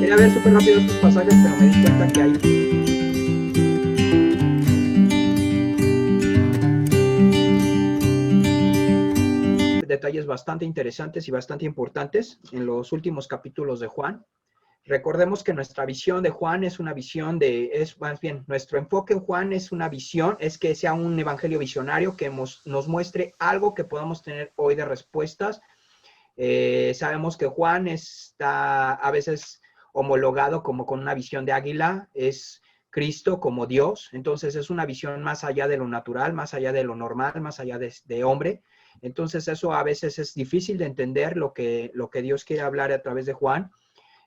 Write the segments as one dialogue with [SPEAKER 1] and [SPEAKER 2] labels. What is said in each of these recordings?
[SPEAKER 1] quería ver súper rápido estos pasajes, pero me di cuenta que hay detalles bastante interesantes y bastante importantes en los últimos capítulos de Juan. Recordemos que nuestra visión de Juan es una visión es más bien, nuestro enfoque en Juan es una visión, es que sea un evangelio visionario que nos muestre algo que podamos tener hoy de respuestas. Sabemos que Juan está a veces homologado como con una visión de águila, es Cristo como Dios, entonces es una visión más allá de lo natural, más allá de lo normal, más allá de hombre. Entonces eso a veces es difícil de entender lo que Dios quiere hablar a través de Juan.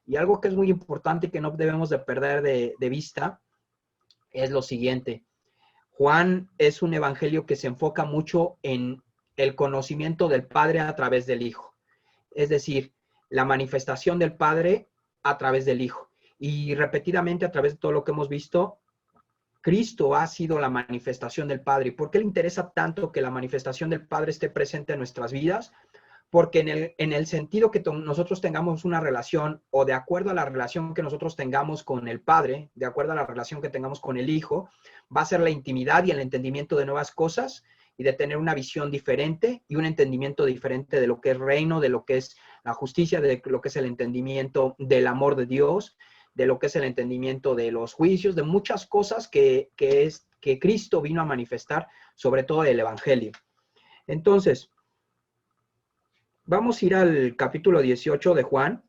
[SPEAKER 1] Y algo que es muy importante y que no debemos de perder de vista es lo siguiente. Juan es un evangelio que se enfoca mucho en el conocimiento del Padre a través del Hijo. Es decir, la manifestación del Padre a través del Hijo. Y repetidamente a través de todo lo que hemos visto, Cristo ha sido la manifestación del Padre. ¿Y por qué le interesa tanto que la manifestación del Padre esté presente en nuestras vidas? Porque en el sentido que nosotros tengamos una relación o de acuerdo a la relación que nosotros tengamos con el Padre, de acuerdo a la relación que tengamos con el Hijo, va a ser la intimidad y el entendimiento de nuevas cosas y de tener una visión diferente y un entendimiento diferente de lo que es reino, de lo que es la justicia, de lo que es el entendimiento del amor de Dios, de lo que es el entendimiento de los juicios, de muchas cosas que Cristo vino a manifestar, sobre todo el Evangelio. Entonces, vamos a ir al capítulo 18 de Juan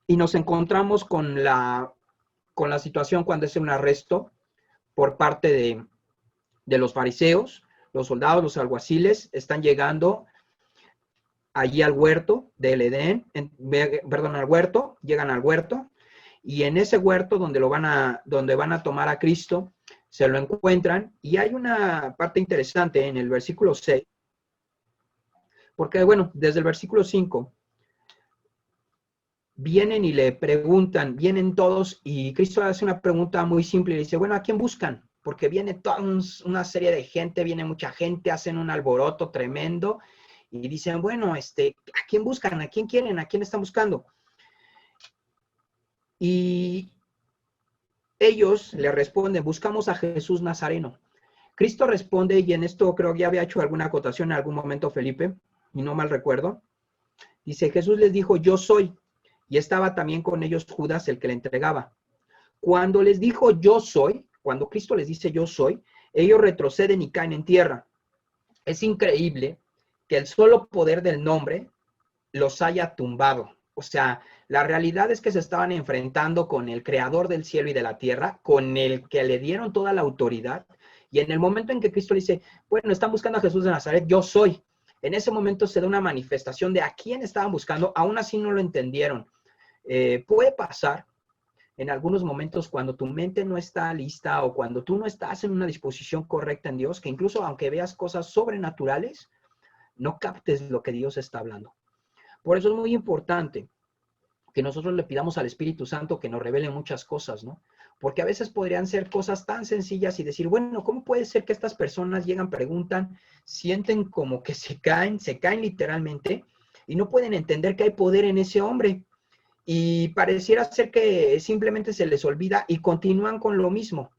[SPEAKER 1] y nos encontramos con la situación cuando es un arresto por parte de los fariseos. Los soldados, los alguaciles, están llegando allí al huerto del Edén, al huerto, llegan al huerto, y en ese huerto donde van a tomar a Cristo, se lo encuentran, y hay una parte interesante en el versículo 6, porque bueno, desde el versículo 5, vienen y le preguntan, vienen todos, y Cristo hace una pregunta muy simple, y dice, bueno, ¿a quién buscan? Porque viene toda una serie de gente, viene mucha gente, hacen un alboroto tremendo, y dicen, bueno, ¿a quién buscan? ¿A quién quieren? ¿A quién están buscando? Y ellos le responden, buscamos a Jesús Nazareno. Cristo responde, y en esto creo que ya había hecho alguna acotación en algún momento Felipe, y no mal recuerdo. Dice, Jesús les dijo, yo soy, y estaba también con ellos Judas, el que le entregaba. Cuando les dijo, yo soy, cuando Cristo les dice, yo soy, ellos retroceden y caen en tierra. Es increíble que el solo poder del nombre los haya tumbado. O sea, la realidad es que se estaban enfrentando con el creador del cielo y de la tierra, con el que le dieron toda la autoridad. Y en el momento en que Cristo le dice, bueno, están buscando a Jesús de Nazaret, yo soy. En ese momento se da una manifestación de a quién estaban buscando, aún así no lo entendieron. Puede pasar en algunos momentos cuando tu mente no está lista o cuando tú no estás en una disposición correcta en Dios, que incluso aunque veas cosas sobrenaturales, no captes lo que Dios está hablando. Por eso es muy importante que nosotros le pidamos al Espíritu Santo que nos revele muchas cosas, ¿no? Porque a veces podrían ser cosas tan sencillas y decir, bueno, ¿cómo puede ser que estas personas llegan, preguntan, sienten como que se caen literalmente y no pueden entender que hay poder en ese hombre? Y pareciera ser que simplemente se les olvida y continúan con lo mismo.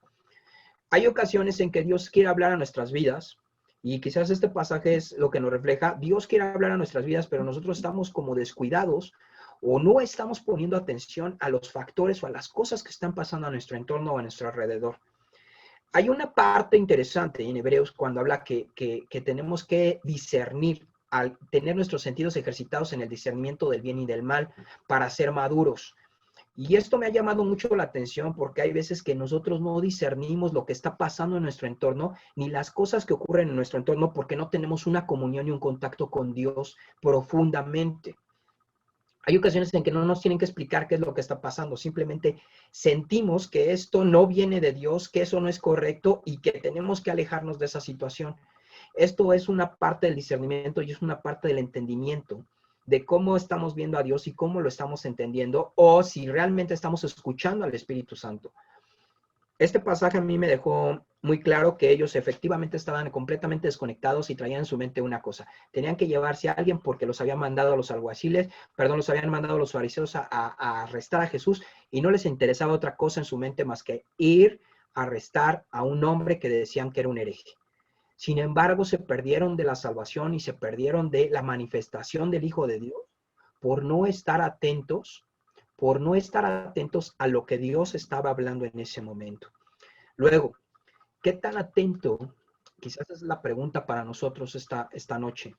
[SPEAKER 1] Hay ocasiones en que Dios quiere hablar a nuestras vidas, y quizás este pasaje es lo que nos refleja. Dios quiere hablar a nuestras vidas, pero nosotros estamos como descuidados o no estamos poniendo atención a los factores o a las cosas que están pasando a nuestro entorno o a nuestro alrededor. Hay una parte interesante en Hebreos cuando habla que tenemos que discernir, al tener nuestros sentidos ejercitados en el discernimiento del bien y del mal para ser maduros. Y esto me ha llamado mucho la atención porque hay veces que nosotros no discernimos lo que está pasando en nuestro entorno, ni las cosas que ocurren en nuestro entorno, porque no tenemos una comunión y un contacto con Dios profundamente. Hay ocasiones en que no nos tienen que explicar qué es lo que está pasando, simplemente sentimos que esto no viene de Dios, que eso no es correcto y que tenemos que alejarnos de esa situación. Esto es una parte del discernimiento y es una parte del entendimiento de cómo estamos viendo a Dios y cómo lo estamos entendiendo, o si realmente estamos escuchando al Espíritu Santo. Este pasaje a mí me dejó muy claro que ellos efectivamente estaban completamente desconectados y traían en su mente una cosa. Tenían que llevarse a alguien porque los habían mandado a los alguaciles, perdón, los habían mandado a los fariseos a arrestar a Jesús y no les interesaba otra cosa en su mente más que ir a arrestar a un hombre que decían que era un hereje. Sin embargo, se perdieron de la salvación y se perdieron de la manifestación del Hijo de Dios por no estar atentos, a lo que Dios estaba hablando en ese momento. Luego, ¿qué tan atento? Quizás es la pregunta para nosotros esta noche.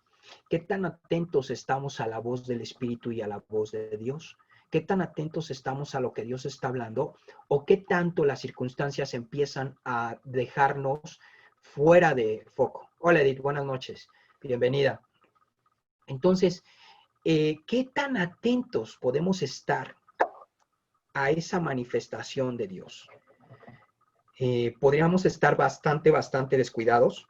[SPEAKER 1] ¿Qué tan atentos estamos a la voz del Espíritu y a la voz de Dios? ¿Qué tan atentos estamos a lo que Dios está hablando? ¿O qué tanto las circunstancias empiezan a dejarnos fuera de foco? Hola Edith, buenas noches. Bienvenida. Entonces, ¿qué tan atentos podemos estar a esa manifestación de Dios? Podríamos estar bastante descuidados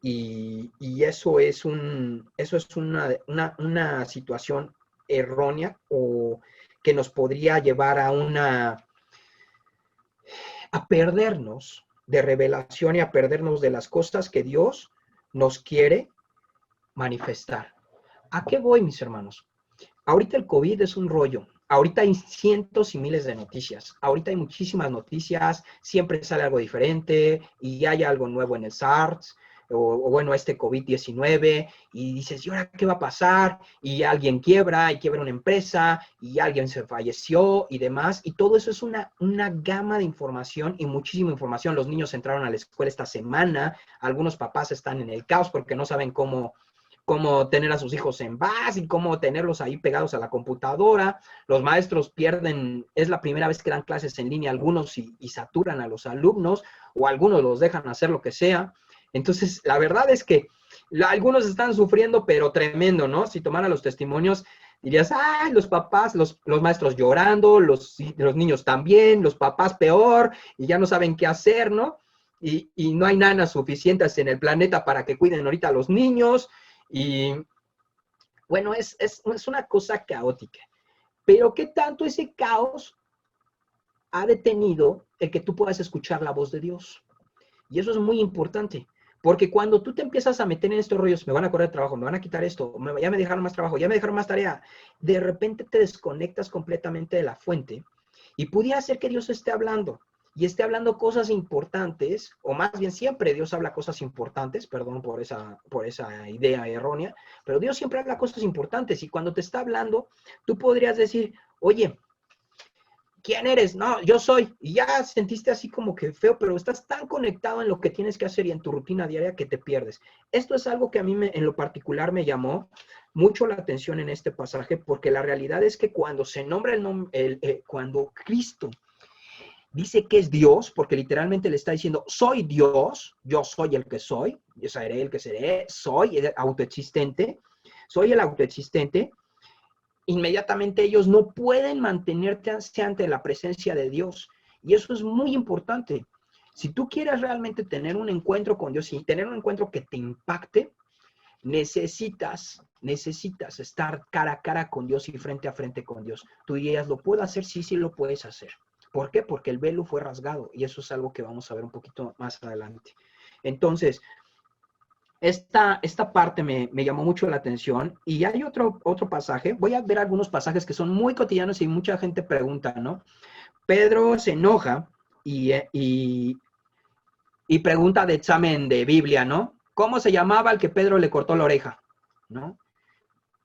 [SPEAKER 1] y eso es una situación errónea o que nos podría llevar a perdernos de revelación y a perdernos de las cosas que Dios nos quiere manifestar. ¿A qué voy, mis hermanos? Ahorita el COVID es un rollo. Ahorita hay cientos y miles de noticias. Ahorita hay muchísimas noticias. Siempre sale algo diferente y hay algo nuevo en el SARS o bueno, este COVID-19 y dices, ¿y ahora qué va a pasar? Y alguien quiebra una empresa y alguien se falleció y demás. Y todo eso es una gama de información y muchísima información. Los niños entraron a la escuela esta semana. Algunos papás están en el caos porque no saben cómo tener a sus hijos en paz y cómo tenerlos ahí pegados a la computadora. Los maestros pierden, es la primera vez que dan clases en línea algunos y saturan a los alumnos o algunos los dejan hacer lo que sea. Entonces, la verdad es que algunos están sufriendo, pero tremendo, ¿no? Si tomara los testimonios, dirías, ay, los papás, los maestros llorando, los niños también, los papás peor, y ya no saben qué hacer, ¿no? Y no hay nanas suficientes en el planeta para que cuiden ahorita a los niños. Y bueno, es una cosa caótica. Pero ¿qué tanto ese caos ha detenido el que tú puedas escuchar la voz de Dios? Y eso es muy importante. Porque cuando tú te empiezas a meter en estos rollos, me van a correr trabajo, me van a quitar esto, ya me dejaron más trabajo, ya me dejaron más tarea, de repente te desconectas completamente de la fuente y pudiera ser que Dios esté hablando y esté hablando cosas importantes, o más bien siempre Dios habla cosas importantes, perdón por esa idea errónea, pero Dios siempre habla cosas importantes y cuando te está hablando, tú podrías decir, oye, ¿quién eres? No, yo soy. Y ya sentiste así como que feo, pero estás tan conectado en lo que tienes que hacer y en tu rutina diaria que te pierdes. Esto es algo que a mí en lo particular me llamó mucho la atención en este pasaje, porque la realidad es que cuando se nombra cuando Cristo dice que es Dios, porque literalmente le está diciendo, soy Dios, yo soy el que soy, yo seré el que seré, soy el autoexistente, inmediatamente ellos no pueden mantenerse ante la presencia de Dios. Y eso es muy importante. Si tú quieres realmente tener un encuentro con Dios y tener un encuentro que te impacte, necesitas estar cara a cara con Dios y frente a frente con Dios. Tú dirías, ¿lo puedo hacer? Sí, sí lo puedes hacer. ¿Por qué? Porque el velo fue rasgado y eso es algo que vamos a ver un poquito más adelante. Entonces, esta parte me llamó mucho la atención y hay otro pasaje. Voy a ver algunos pasajes que son muy cotidianos y mucha gente pregunta, ¿no? Pedro se enoja y pregunta de examen de Biblia, ¿no? ¿Cómo se llamaba el que Pedro le cortó la oreja? ¿No?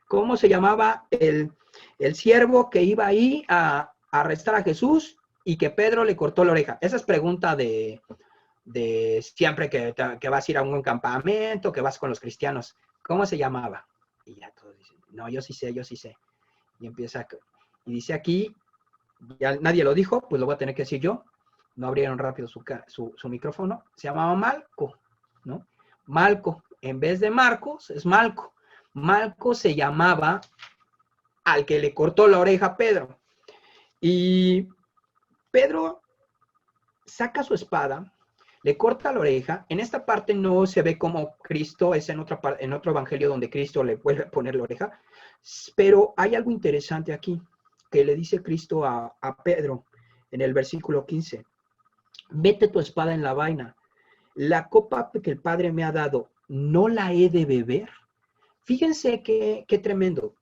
[SPEAKER 1] ¿Cómo se llamaba el siervo que iba ahí a arrestar a Jesús y que Pedro le cortó la oreja? Esa es pregunta de siempre que vas a ir a un campamento, que vas con los cristianos. ¿Cómo se llamaba? Y ya todos dicen, no, yo sí sé. Y empieza, y dice aquí, ya nadie lo dijo, pues lo voy a tener que decir yo. No abrieron rápido su micrófono. Se llamaba Malco, ¿no? Malco, en vez de Marcos, es Malco. Malco se llamaba al que le cortó la oreja a Pedro. Y Pedro saca su espada, le corta la oreja. En esta parte no se ve como Cristo, es en otro evangelio donde Cristo le vuelve a poner la oreja, pero hay algo interesante aquí que le dice Cristo a Pedro en el versículo 15. mete tu espada en la vaina. La copa que el Padre me ha dado, ¿no la he de beber? Fíjense qué tremendo.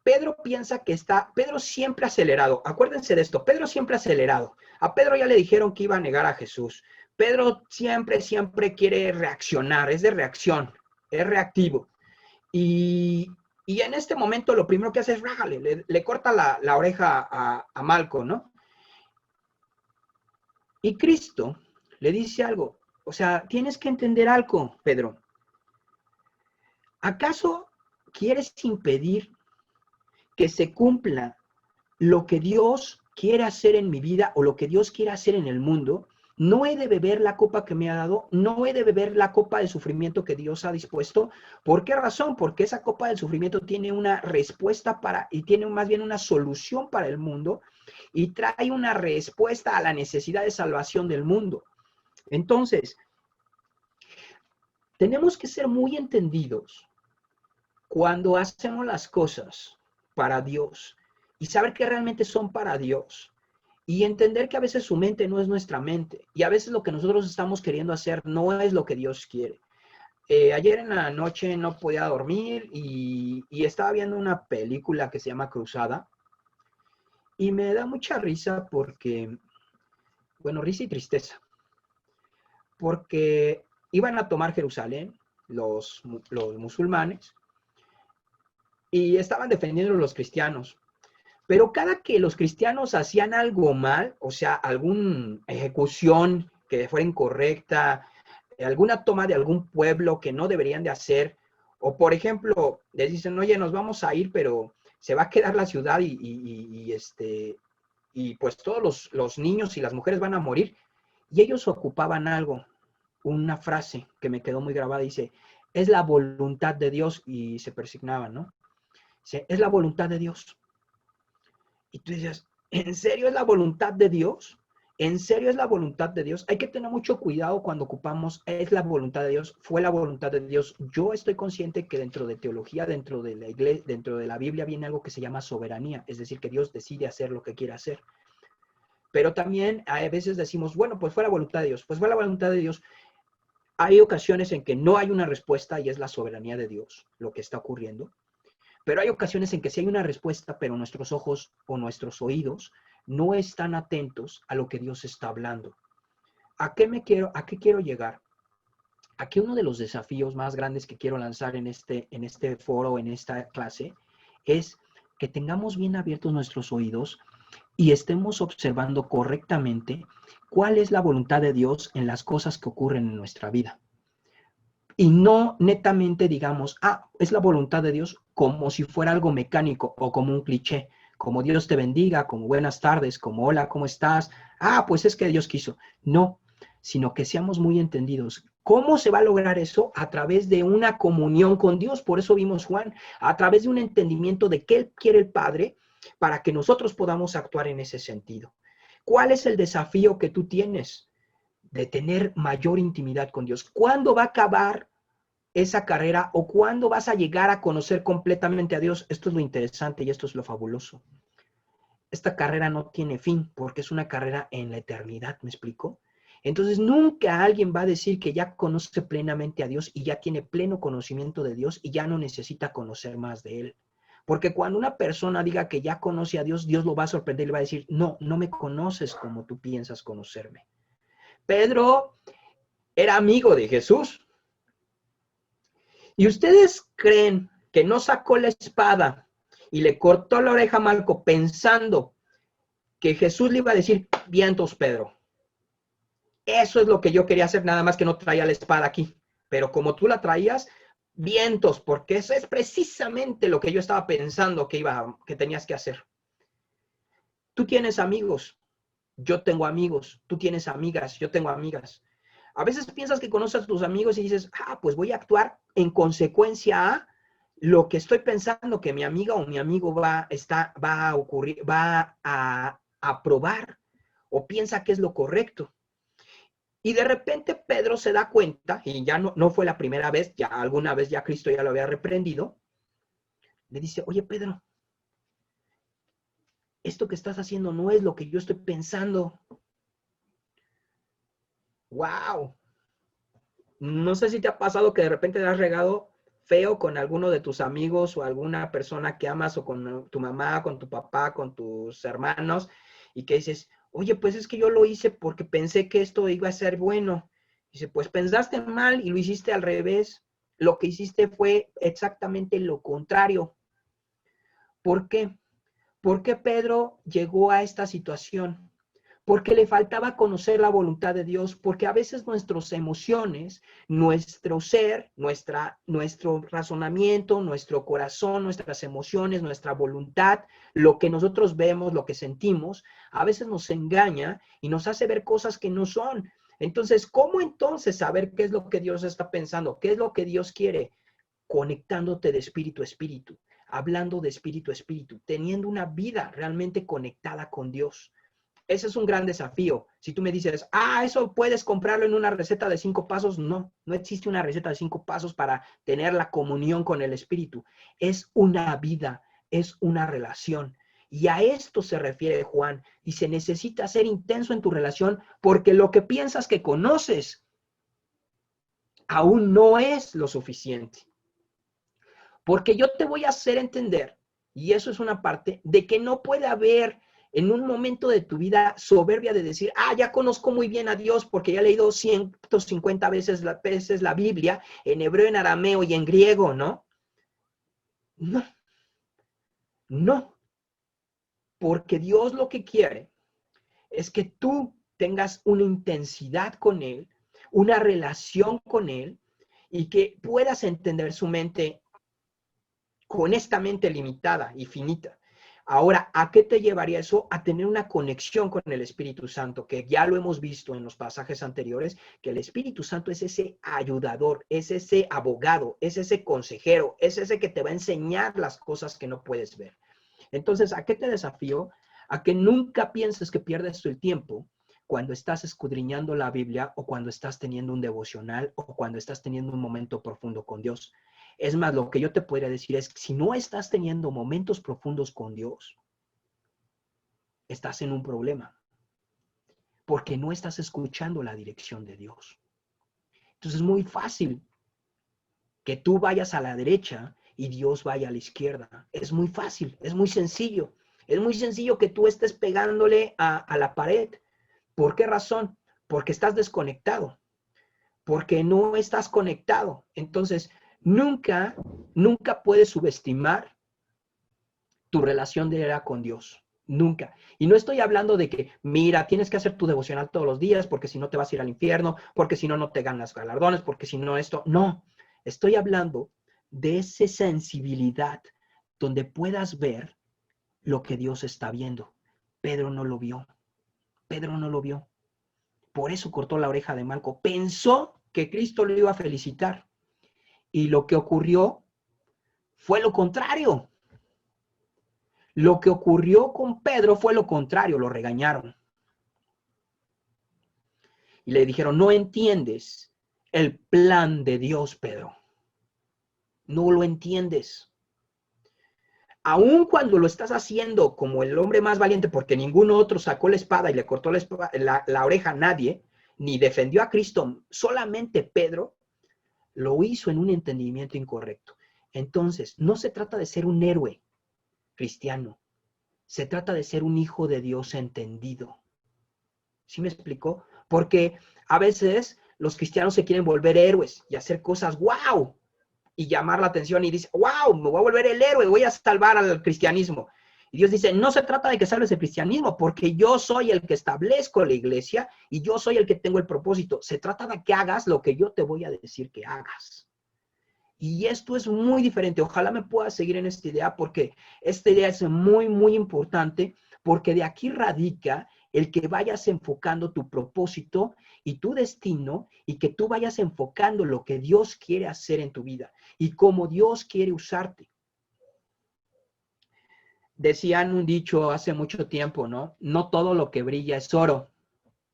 [SPEAKER 1] Pedro piensa que Pedro siempre acelerado. Acuérdense de esto, Pedro siempre acelerado. A Pedro ya le dijeron que iba a negar a Jesús. Pedro siempre quiere reaccionar, es de reacción, es reactivo. Y en este momento lo primero que hace es rájale, le corta la oreja a Malco, ¿no? Y Cristo le dice algo, o sea, tienes que entender algo, Pedro. ¿Acaso quieres impedir que se cumpla lo que Dios quiere hacer en mi vida o lo que Dios quiere hacer en el mundo? No he de beber la copa que me ha dado, no he de beber la copa del sufrimiento que Dios ha dispuesto. ¿Por qué razón? Porque esa copa del sufrimiento tiene una respuesta y tiene más bien una solución para el mundo y trae una respuesta a la necesidad de salvación del mundo. Entonces, tenemos que ser muy entendidos cuando hacemos las cosas para Dios y saber que realmente son para Dios. Y entender que a veces su mente no es nuestra mente. Y a veces lo que nosotros estamos queriendo hacer no es lo que Dios quiere. Ayer en la noche no podía dormir y estaba viendo una película que se llama Cruzada. Y me da mucha risa porque, bueno, risa y tristeza. Porque iban a tomar Jerusalén los musulmanes y estaban defendiendo a los cristianos. Pero cada que los cristianos hacían algo mal, o sea, alguna ejecución que fuera incorrecta, alguna toma de algún pueblo que no deberían de hacer, o por ejemplo, les dicen, oye, nos vamos a ir, pero se va a quedar la ciudad y pues todos los niños y las mujeres van a morir. Y ellos ocupaban algo, una frase que me quedó muy grabada, dice, es la voluntad de Dios, y se persignaban, ¿no? Dice, es la voluntad de Dios. Y tú dices, ¿en serio es la voluntad de Dios? ¿En serio es la voluntad de Dios? Hay que tener mucho cuidado cuando ocupamos, es la voluntad de Dios, fue la voluntad de Dios. Yo estoy consciente que dentro de teología, dentro de la iglesia, dentro de la Biblia viene algo que se llama soberanía, es decir, que Dios decide hacer lo que quiere hacer. Pero también a veces decimos, bueno, pues fue la voluntad de Dios, pues fue la voluntad de Dios. Hay ocasiones en que no hay una respuesta y es la soberanía de Dios lo que está ocurriendo. Pero hay ocasiones en que sí hay una respuesta, pero nuestros ojos o nuestros oídos no están atentos a lo que Dios está hablando. ¿A qué quiero llegar? A que uno de los desafíos más grandes que quiero lanzar en este foro, en esta clase, es que tengamos bien abiertos nuestros oídos y estemos observando correctamente cuál es la voluntad de Dios en las cosas que ocurren en nuestra vida. Y no netamente digamos, es la voluntad de Dios como si fuera algo mecánico o como un cliché, como Dios te bendiga, como buenas tardes, como hola, ¿cómo estás? Pues es que Dios quiso. No, sino que seamos muy entendidos. ¿Cómo se va a lograr eso? A través de una comunión con Dios. Por eso vimos Juan, a través de un entendimiento de qué quiere el Padre para que nosotros podamos actuar en ese sentido. ¿Cuál es el desafío que tú tienes de tener mayor intimidad con Dios? ¿Cuándo va a acabar esa carrera o cuándo vas a llegar a conocer completamente a Dios? Esto es lo interesante y esto es lo fabuloso. Esta carrera no tiene fin porque es una carrera en la eternidad, ¿me explico? Entonces nunca alguien va a decir que ya conoce plenamente a Dios y ya tiene pleno conocimiento de Dios y ya no necesita conocer más de Él. Porque cuando una persona diga que ya conoce a Dios, Dios lo va a sorprender y le va a decir, no, no me conoces como tú piensas conocerme. Pedro era amigo de Jesús. ¿Y ustedes creen que no sacó la espada y le cortó la oreja a Malco pensando que Jesús le iba a decir, vientos, Pedro? Eso es lo que yo quería hacer, nada más que no traía la espada aquí. Pero como tú la traías, vientos, porque eso es precisamente lo que yo estaba pensando que tenías que hacer. Tú tienes amigos, yo tengo amigos, tú tienes amigas, yo tengo amigas. A veces piensas que conoces a tus amigos y dices, pues voy a actuar en consecuencia a lo que estoy pensando que mi amiga o mi amigo va a ocurrir, va a aprobar o piensa que es lo correcto. Y de repente Pedro se da cuenta, y ya no fue la primera vez, ya alguna vez ya Cristo ya lo había reprendido, le dice, oye Pedro, esto que estás haciendo no es lo que yo estoy pensando. ¡Wow! No sé si te ha pasado que de repente te has regado feo con alguno de tus amigos o alguna persona que amas o con tu mamá, con tu papá, con tus hermanos y que dices, oye, pues es que yo lo hice porque pensé que esto iba a ser bueno. Dice, pues pensaste mal y lo hiciste al revés. Lo que hiciste fue exactamente lo contrario. ¿Por qué? ¿Por qué Pedro llegó a esta situación? Porque le faltaba conocer la voluntad de Dios, porque a veces nuestras emociones, nuestro ser, nuestro razonamiento, nuestro corazón, nuestras emociones, nuestra voluntad, lo que nosotros vemos, lo que sentimos, a veces nos engaña y nos hace ver cosas que no son. Entonces, ¿cómo entonces saber qué es lo que Dios está pensando? ¿Qué es lo que Dios quiere? Conectándote de espíritu a espíritu, hablando de espíritu a espíritu, teniendo una vida realmente conectada con Dios. Ese es un gran desafío. Si tú me dices, eso puedes comprarlo en una receta de 5 pasos, no, no existe una receta de 5 pasos para tener la comunión con el Espíritu. Es una vida, es una relación. Y a esto se refiere Juan. Y se necesita ser intenso en tu relación porque lo que piensas que conoces aún no es lo suficiente. Porque yo te voy a hacer entender, y eso es una parte, de que no puede haber en un momento de tu vida soberbia de decir, ya conozco muy bien a Dios porque ya he leído 150 veces la Biblia en hebreo, en arameo y en griego, ¿no? No, no, porque Dios lo que quiere es que tú tengas una intensidad con Él, una relación con Él y que puedas entender su mente con esta mente limitada y finita. Ahora, ¿a qué te llevaría eso? A tener una conexión con el Espíritu Santo, que ya lo hemos visto en los pasajes anteriores, que el Espíritu Santo es ese ayudador, es ese abogado, es ese consejero, es ese que te va a enseñar las cosas que no puedes ver. Entonces, ¿a qué te desafío? A que nunca pienses que pierdes el tiempo cuando estás escudriñando la Biblia o cuando estás teniendo un devocional o cuando estás teniendo un momento profundo con Dios. Es más, lo que yo te podría decir es, si no estás teniendo momentos profundos con Dios, estás en un problema, porque no estás escuchando la dirección de Dios. Entonces es muy fácil que tú vayas a la derecha y Dios vaya a la izquierda. Es muy fácil, es muy sencillo. Es muy sencillo que tú estés pegándole a la pared. ¿Por qué razón? Porque estás desconectado, porque no estás conectado. Entonces, nunca, nunca puedes subestimar tu relación diaria con Dios. Nunca. Y no estoy hablando de que, mira, tienes que hacer tu devocional todos los días porque si no te vas a ir al infierno, porque si no, no te ganas galardones, porque si no esto. No, estoy hablando de esa sensibilidad donde puedas ver lo que Dios está viendo. Pedro no lo vio. Pedro no lo vio. Por eso cortó la oreja de Malco. Pensó que Cristo lo iba a felicitar. Y lo que ocurrió fue lo contrario. Lo que ocurrió con Pedro fue lo contrario, lo regañaron. Y le dijeron, no entiendes el plan de Dios, Pedro. No lo entiendes. Aun cuando lo estás haciendo como el hombre más valiente, porque ninguno otro sacó la espada y le cortó la oreja a nadie, ni defendió a Cristo, solamente Pedro lo hizo en un entendimiento incorrecto. Entonces, no se trata de ser un héroe cristiano, se trata de ser un hijo de Dios entendido. ¿Sí me explicó? Porque a veces los cristianos se quieren volver héroes y hacer cosas wow y llamar la atención y dice, wow, me voy a volver el héroe, voy a salvar al cristianismo. Y Dios dice, no se trata de que salves el cristianismo, porque yo soy el que establezco la iglesia y yo soy el que tengo el propósito. Se trata de que hagas lo que yo te voy a decir que hagas. Y esto es muy diferente. Ojalá me puedas seguir en esta idea porque esta idea es muy, muy importante porque de aquí radica el que vayas enfocando tu propósito y tu destino y que tú vayas enfocando lo que Dios quiere hacer en tu vida y cómo Dios quiere usarte. Decían un dicho hace mucho tiempo, ¿no? No todo lo que brilla es oro.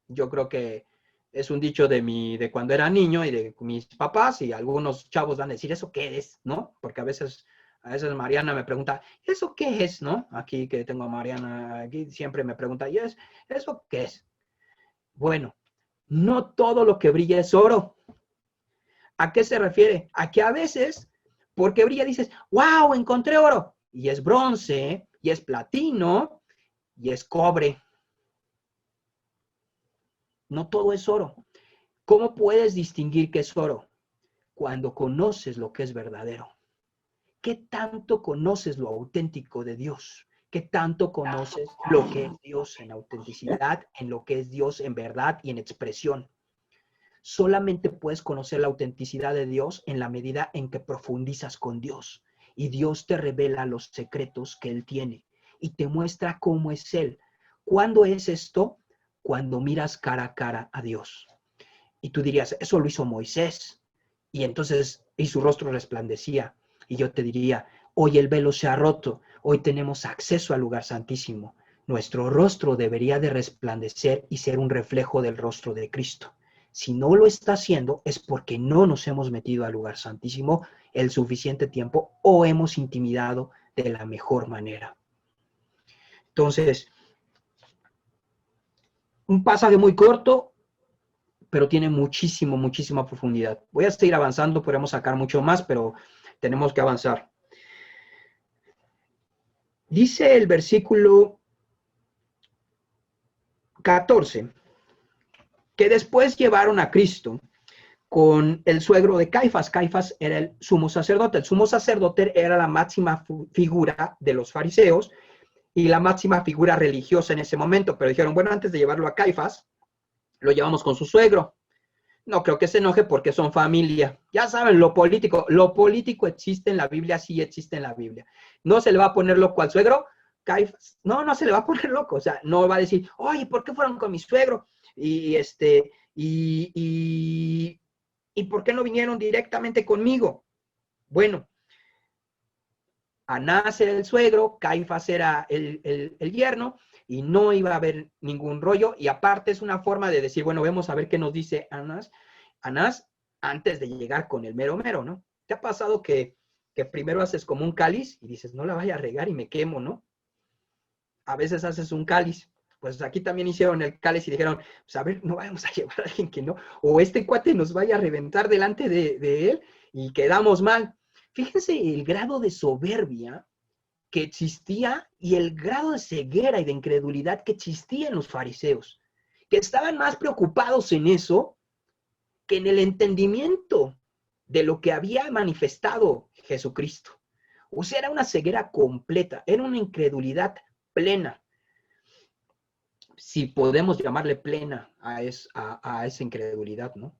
[SPEAKER 1] Yo creo que es un dicho de cuando era niño y de mis papás y algunos chavos van a decir, ¿eso qué es? ¿No? Porque a veces Mariana me pregunta, ¿eso qué es? ¿No? Aquí que tengo a Mariana, aquí siempre me pregunta, ¿y eso qué es? Bueno, No todo lo que brilla es oro. ¿A qué se refiere? A que a veces, porque brilla, dices, wow, encontré oro. Y es bronce, y es platino, y es cobre. No todo es oro. ¿Cómo puedes distinguir qué es oro? Cuando conoces lo que es verdadero. ¿Qué tanto conoces lo auténtico de Dios? ¿Qué tanto conoces lo que es Dios en autenticidad, en lo que es Dios en verdad y en expresión? Solamente puedes conocer la autenticidad de Dios en la medida en que profundizas con Dios y Dios te revela los secretos que Él tiene y te muestra cómo es Él. ¿Cuándo es esto? Cuando miras cara a cara a Dios. Y tú dirías, eso lo hizo Moisés. Y entonces, y su rostro resplandecía. Y yo te diría, hoy el velo se ha roto, hoy tenemos acceso al lugar santísimo. Nuestro rostro debería de resplandecer y ser un reflejo del rostro de Cristo. Si no lo está haciendo, es porque no nos hemos metido al lugar santísimo el suficiente tiempo o hemos intimidado de la mejor manera. Entonces, un pasaje muy corto, pero tiene muchísima profundidad. Voy a seguir avanzando, podemos sacar mucho más, pero tenemos que avanzar. Dice el versículo 14, que después llevaron a Cristo con el suegro de Caifás. Caifás era el sumo sacerdote. El sumo sacerdote era la máxima figura de los fariseos y la máxima figura religiosa en ese momento. Pero dijeron, bueno, antes de llevarlo a Caifás, lo llevamos con su suegro. No creo que se enoje porque son familia. Ya saben, lo político existe en la Biblia, sí existe en la Biblia. No se le va a poner loco al suegro, Caifás. No se le va a poner loco. O sea, no va a decir, oye, ¿por qué fueron con mi suegro? Y ¿por qué no vinieron directamente conmigo? Bueno, Anás era el suegro, Caifás era el yerno, y no iba a haber ningún rollo. Y aparte es una forma de decir, bueno, vamos a ver qué nos dice Anás antes de llegar con el mero mero, ¿no? ¿Te ha pasado que primero haces como un cáliz y dices, no la vaya a regar y me quemo, ¿no? A veces haces un cáliz. Pues aquí también hicieron el cáliz y dijeron, pues a ver, no vamos a llevar a alguien que no, o este cuate nos vaya a reventar delante de él y quedamos mal. Fíjense el grado de soberbia que existía y el grado de ceguera y de incredulidad que existía en los fariseos, que estaban más preocupados en eso que en el entendimiento de lo que había manifestado Jesucristo. O sea, era una ceguera completa, era una incredulidad plena, si podemos llamarle plena a esa incredulidad, ¿no?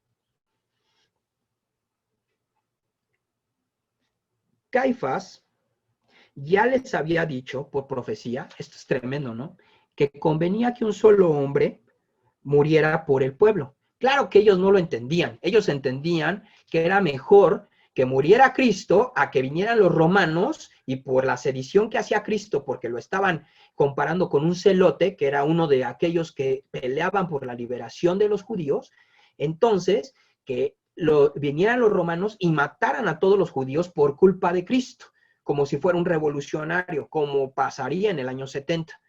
[SPEAKER 1] Caifás ya les había dicho por profecía, esto es tremendo, ¿no? Que convenía que un solo hombre muriera por el pueblo. Claro que ellos no lo entendían. Ellos entendían que era mejor que muriera Cristo a que vinieran los romanos y por la sedición que hacía Cristo, porque lo estaban comparando con un celote, que era uno de aquellos que peleaban por la liberación de los judíos, entonces que vinieran los romanos y mataran a todos los judíos por culpa de Cristo, como si fuera un revolucionario, como pasaría en el año 70.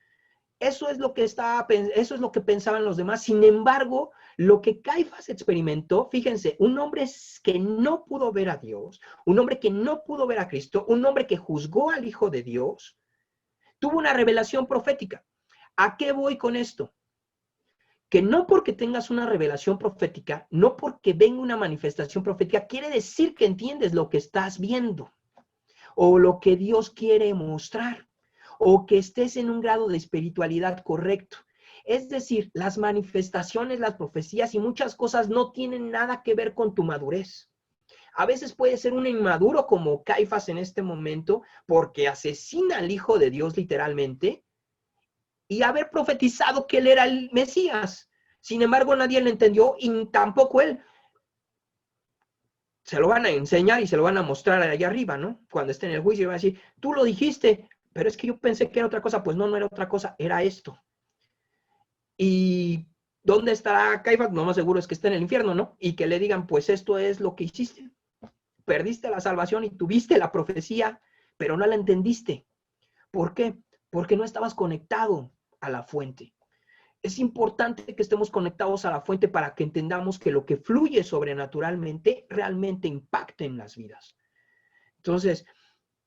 [SPEAKER 1] Eso es lo que pensaban los demás. Sin embargo, lo que Caifás experimentó, fíjense, un hombre que no pudo ver a Dios, un hombre que no pudo ver a Cristo, un hombre que juzgó al Hijo de Dios, tuvo una revelación profética. ¿A qué voy con esto? Que no porque tengas una revelación profética, no porque venga una manifestación profética, quiere decir que entiendes lo que estás viendo o lo que Dios quiere mostrar, o que estés en un grado de espiritualidad correcto. Es decir, las manifestaciones, las profecías y muchas cosas no tienen nada que ver con tu madurez. A veces puede ser un inmaduro como Caifás en este momento, porque asesina al Hijo de Dios literalmente, y haber profetizado que él era el Mesías. Sin embargo, nadie lo entendió y tampoco él. Se lo van a enseñar y se lo van a mostrar allá arriba, ¿no? Cuando esté en el juicio, van a decir, tú lo dijiste, pero es que yo pensé que era otra cosa. Pues no era otra cosa, era esto. ¿Y dónde estará Caifás? No más seguro es que esté en el infierno, ¿no? Y que le digan, pues esto es lo que hiciste. Perdiste la salvación y tuviste la profecía, pero no la entendiste. ¿Por qué? Porque no estabas conectado a la fuente. Es importante que estemos conectados a la fuente para que entendamos que lo que fluye sobrenaturalmente realmente impacte en las vidas. Entonces,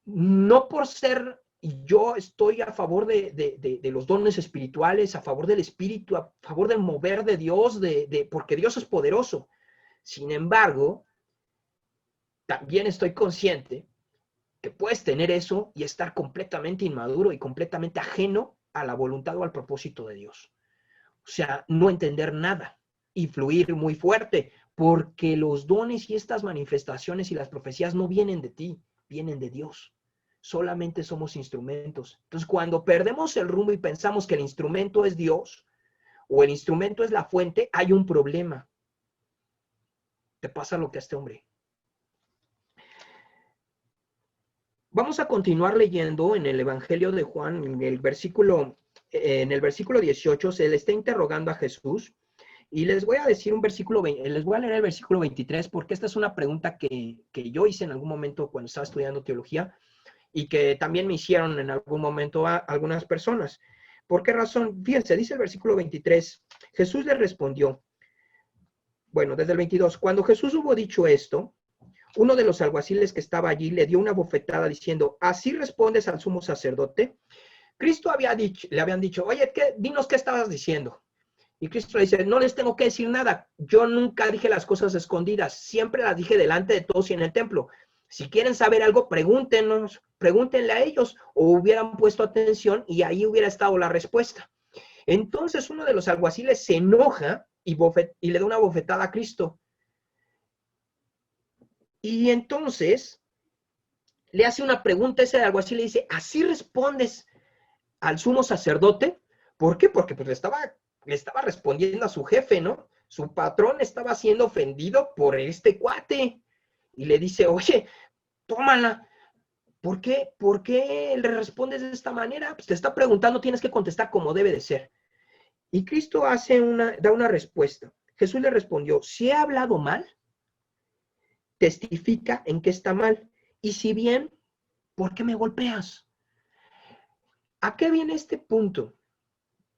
[SPEAKER 1] no por ser, yo estoy a favor de los dones espirituales, a favor del espíritu, a favor del mover de Dios, porque Dios es poderoso. Sin embargo, también estoy consciente que puedes tener eso y estar completamente inmaduro y completamente ajeno a la voluntad o al propósito de Dios. O sea, no entender nada y fluir muy fuerte, porque los dones y estas manifestaciones y las profecías no vienen de ti, vienen de Dios. Solamente somos instrumentos. Entonces, cuando perdemos el rumbo y pensamos que el instrumento es Dios o el instrumento es la fuente, hay un problema. Te pasa lo que a este hombre. Vamos a continuar leyendo en el Evangelio de Juan, en el versículo 18, se le está interrogando a Jesús. Y les voy a decir un versículo, les voy a leer el versículo 23, porque esta es una pregunta que yo hice en algún momento cuando estaba estudiando teología y que también me hicieron en algún momento a algunas personas. ¿Por qué razón? Fíjense, dice el versículo 23, Jesús le respondió, bueno, desde el 22, cuando Jesús hubo dicho esto, uno de los alguaciles que estaba allí le dio una bofetada diciendo, ¿así respondes al sumo sacerdote? Cristo le habían dicho, oye, dinos qué estabas diciendo. Y Cristo le dice, no les tengo que decir nada. Yo nunca dije las cosas escondidas. Siempre las dije delante de todos y en el templo. Si quieren saber algo, pregúntenle a ellos. O hubieran puesto atención y ahí hubiera estado la respuesta. Entonces uno de los alguaciles se enoja y le da una bofetada a Cristo. Y entonces le hace una pregunta a ese alguacil y le dice, ¿así respondes al sumo sacerdote? ¿Por qué? Porque pues le estaba respondiendo a su jefe, ¿no? Su patrón estaba siendo ofendido por este cuate. Y le dice, oye, tómala. ¿Por qué le respondes de esta manera? Pues te está preguntando, tienes que contestar como debe de ser. Y Cristo da una respuesta. Jesús le respondió, si he hablado mal, testifica en que está mal. Y si bien, ¿por qué me golpeas? ¿A qué viene este punto?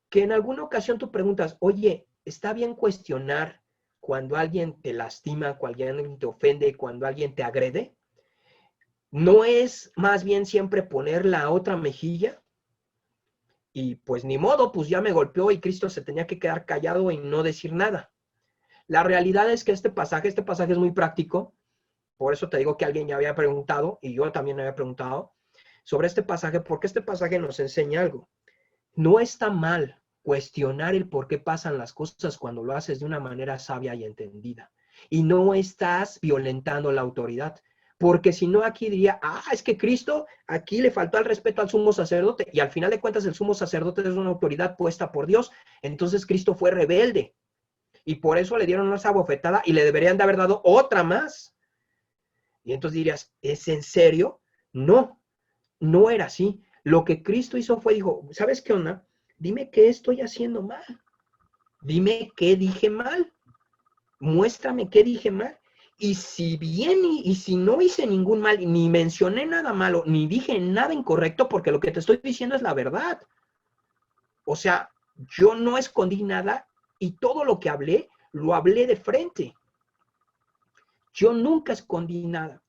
[SPEAKER 1] Que en alguna ocasión tú preguntas, oye, ¿está bien cuestionar cuando alguien te lastima, cuando alguien te ofende, cuando alguien te agrede? ¿No es más bien siempre poner la otra mejilla? Y pues ni modo, pues ya me golpeó y Cristo se tenía que quedar callado y no decir nada. La realidad es que este pasaje es muy práctico. Por eso te digo que alguien ya había preguntado, y yo también había preguntado, sobre este pasaje, porque este pasaje nos enseña algo. No está mal cuestionar el por qué pasan las cosas cuando lo haces de una manera sabia y entendida. Y no estás violentando la autoridad. Porque si no, aquí diría, es que Cristo aquí le faltó el respeto al sumo sacerdote. Y al final de cuentas, el sumo sacerdote es una autoridad puesta por Dios. Entonces Cristo fue rebelde. Y por eso le dieron esa bofetada y le deberían de haber dado otra más. Y entonces dirías, ¿es en serio? No, no era así. Lo que Cristo hizo fue, dijo, ¿sabes qué onda? Dime qué estoy haciendo mal. Dime qué dije mal. Muéstrame qué dije mal. Y si bien y si no hice ningún mal, ni mencioné nada malo, ni dije nada incorrecto, porque lo que te estoy diciendo es la verdad. O sea, yo no escondí nada y todo lo que hablé, lo hablé de frente. Yo nunca escondí nada.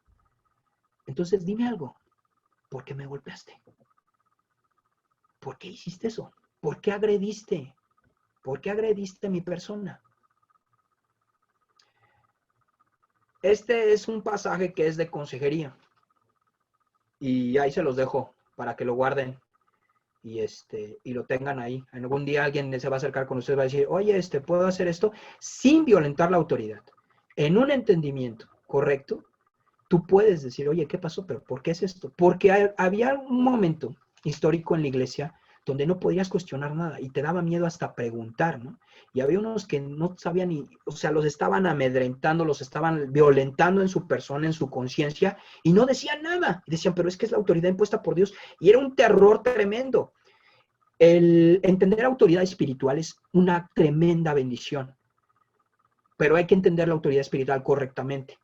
[SPEAKER 1] Entonces dime algo. ¿Por qué me golpeaste? ¿Por qué hiciste eso? ¿Por qué agrediste? ¿Por qué agrediste a mi persona? Este es un pasaje que es de consejería. Y ahí se los dejo para que lo guarden y lo tengan ahí. Algún día alguien se va a acercar con ustedes y va a decir, oye, ¿puedo hacer esto? Sin violentar la autoridad. En un entendimiento correcto, tú puedes decir, oye, ¿qué pasó? ¿Pero por qué es esto? Porque había un momento histórico en la iglesia donde no podías cuestionar nada y te daba miedo hasta preguntar, ¿no? Y había unos que no sabían ni, o sea, los estaban amedrentando, los estaban violentando en su persona, en su conciencia, y no decían nada. Y decían, pero es que es la autoridad impuesta por Dios. Y era un terror tremendo. El entender autoridad espiritual es una tremenda bendición, pero hay que entender la autoridad espiritual correctamente.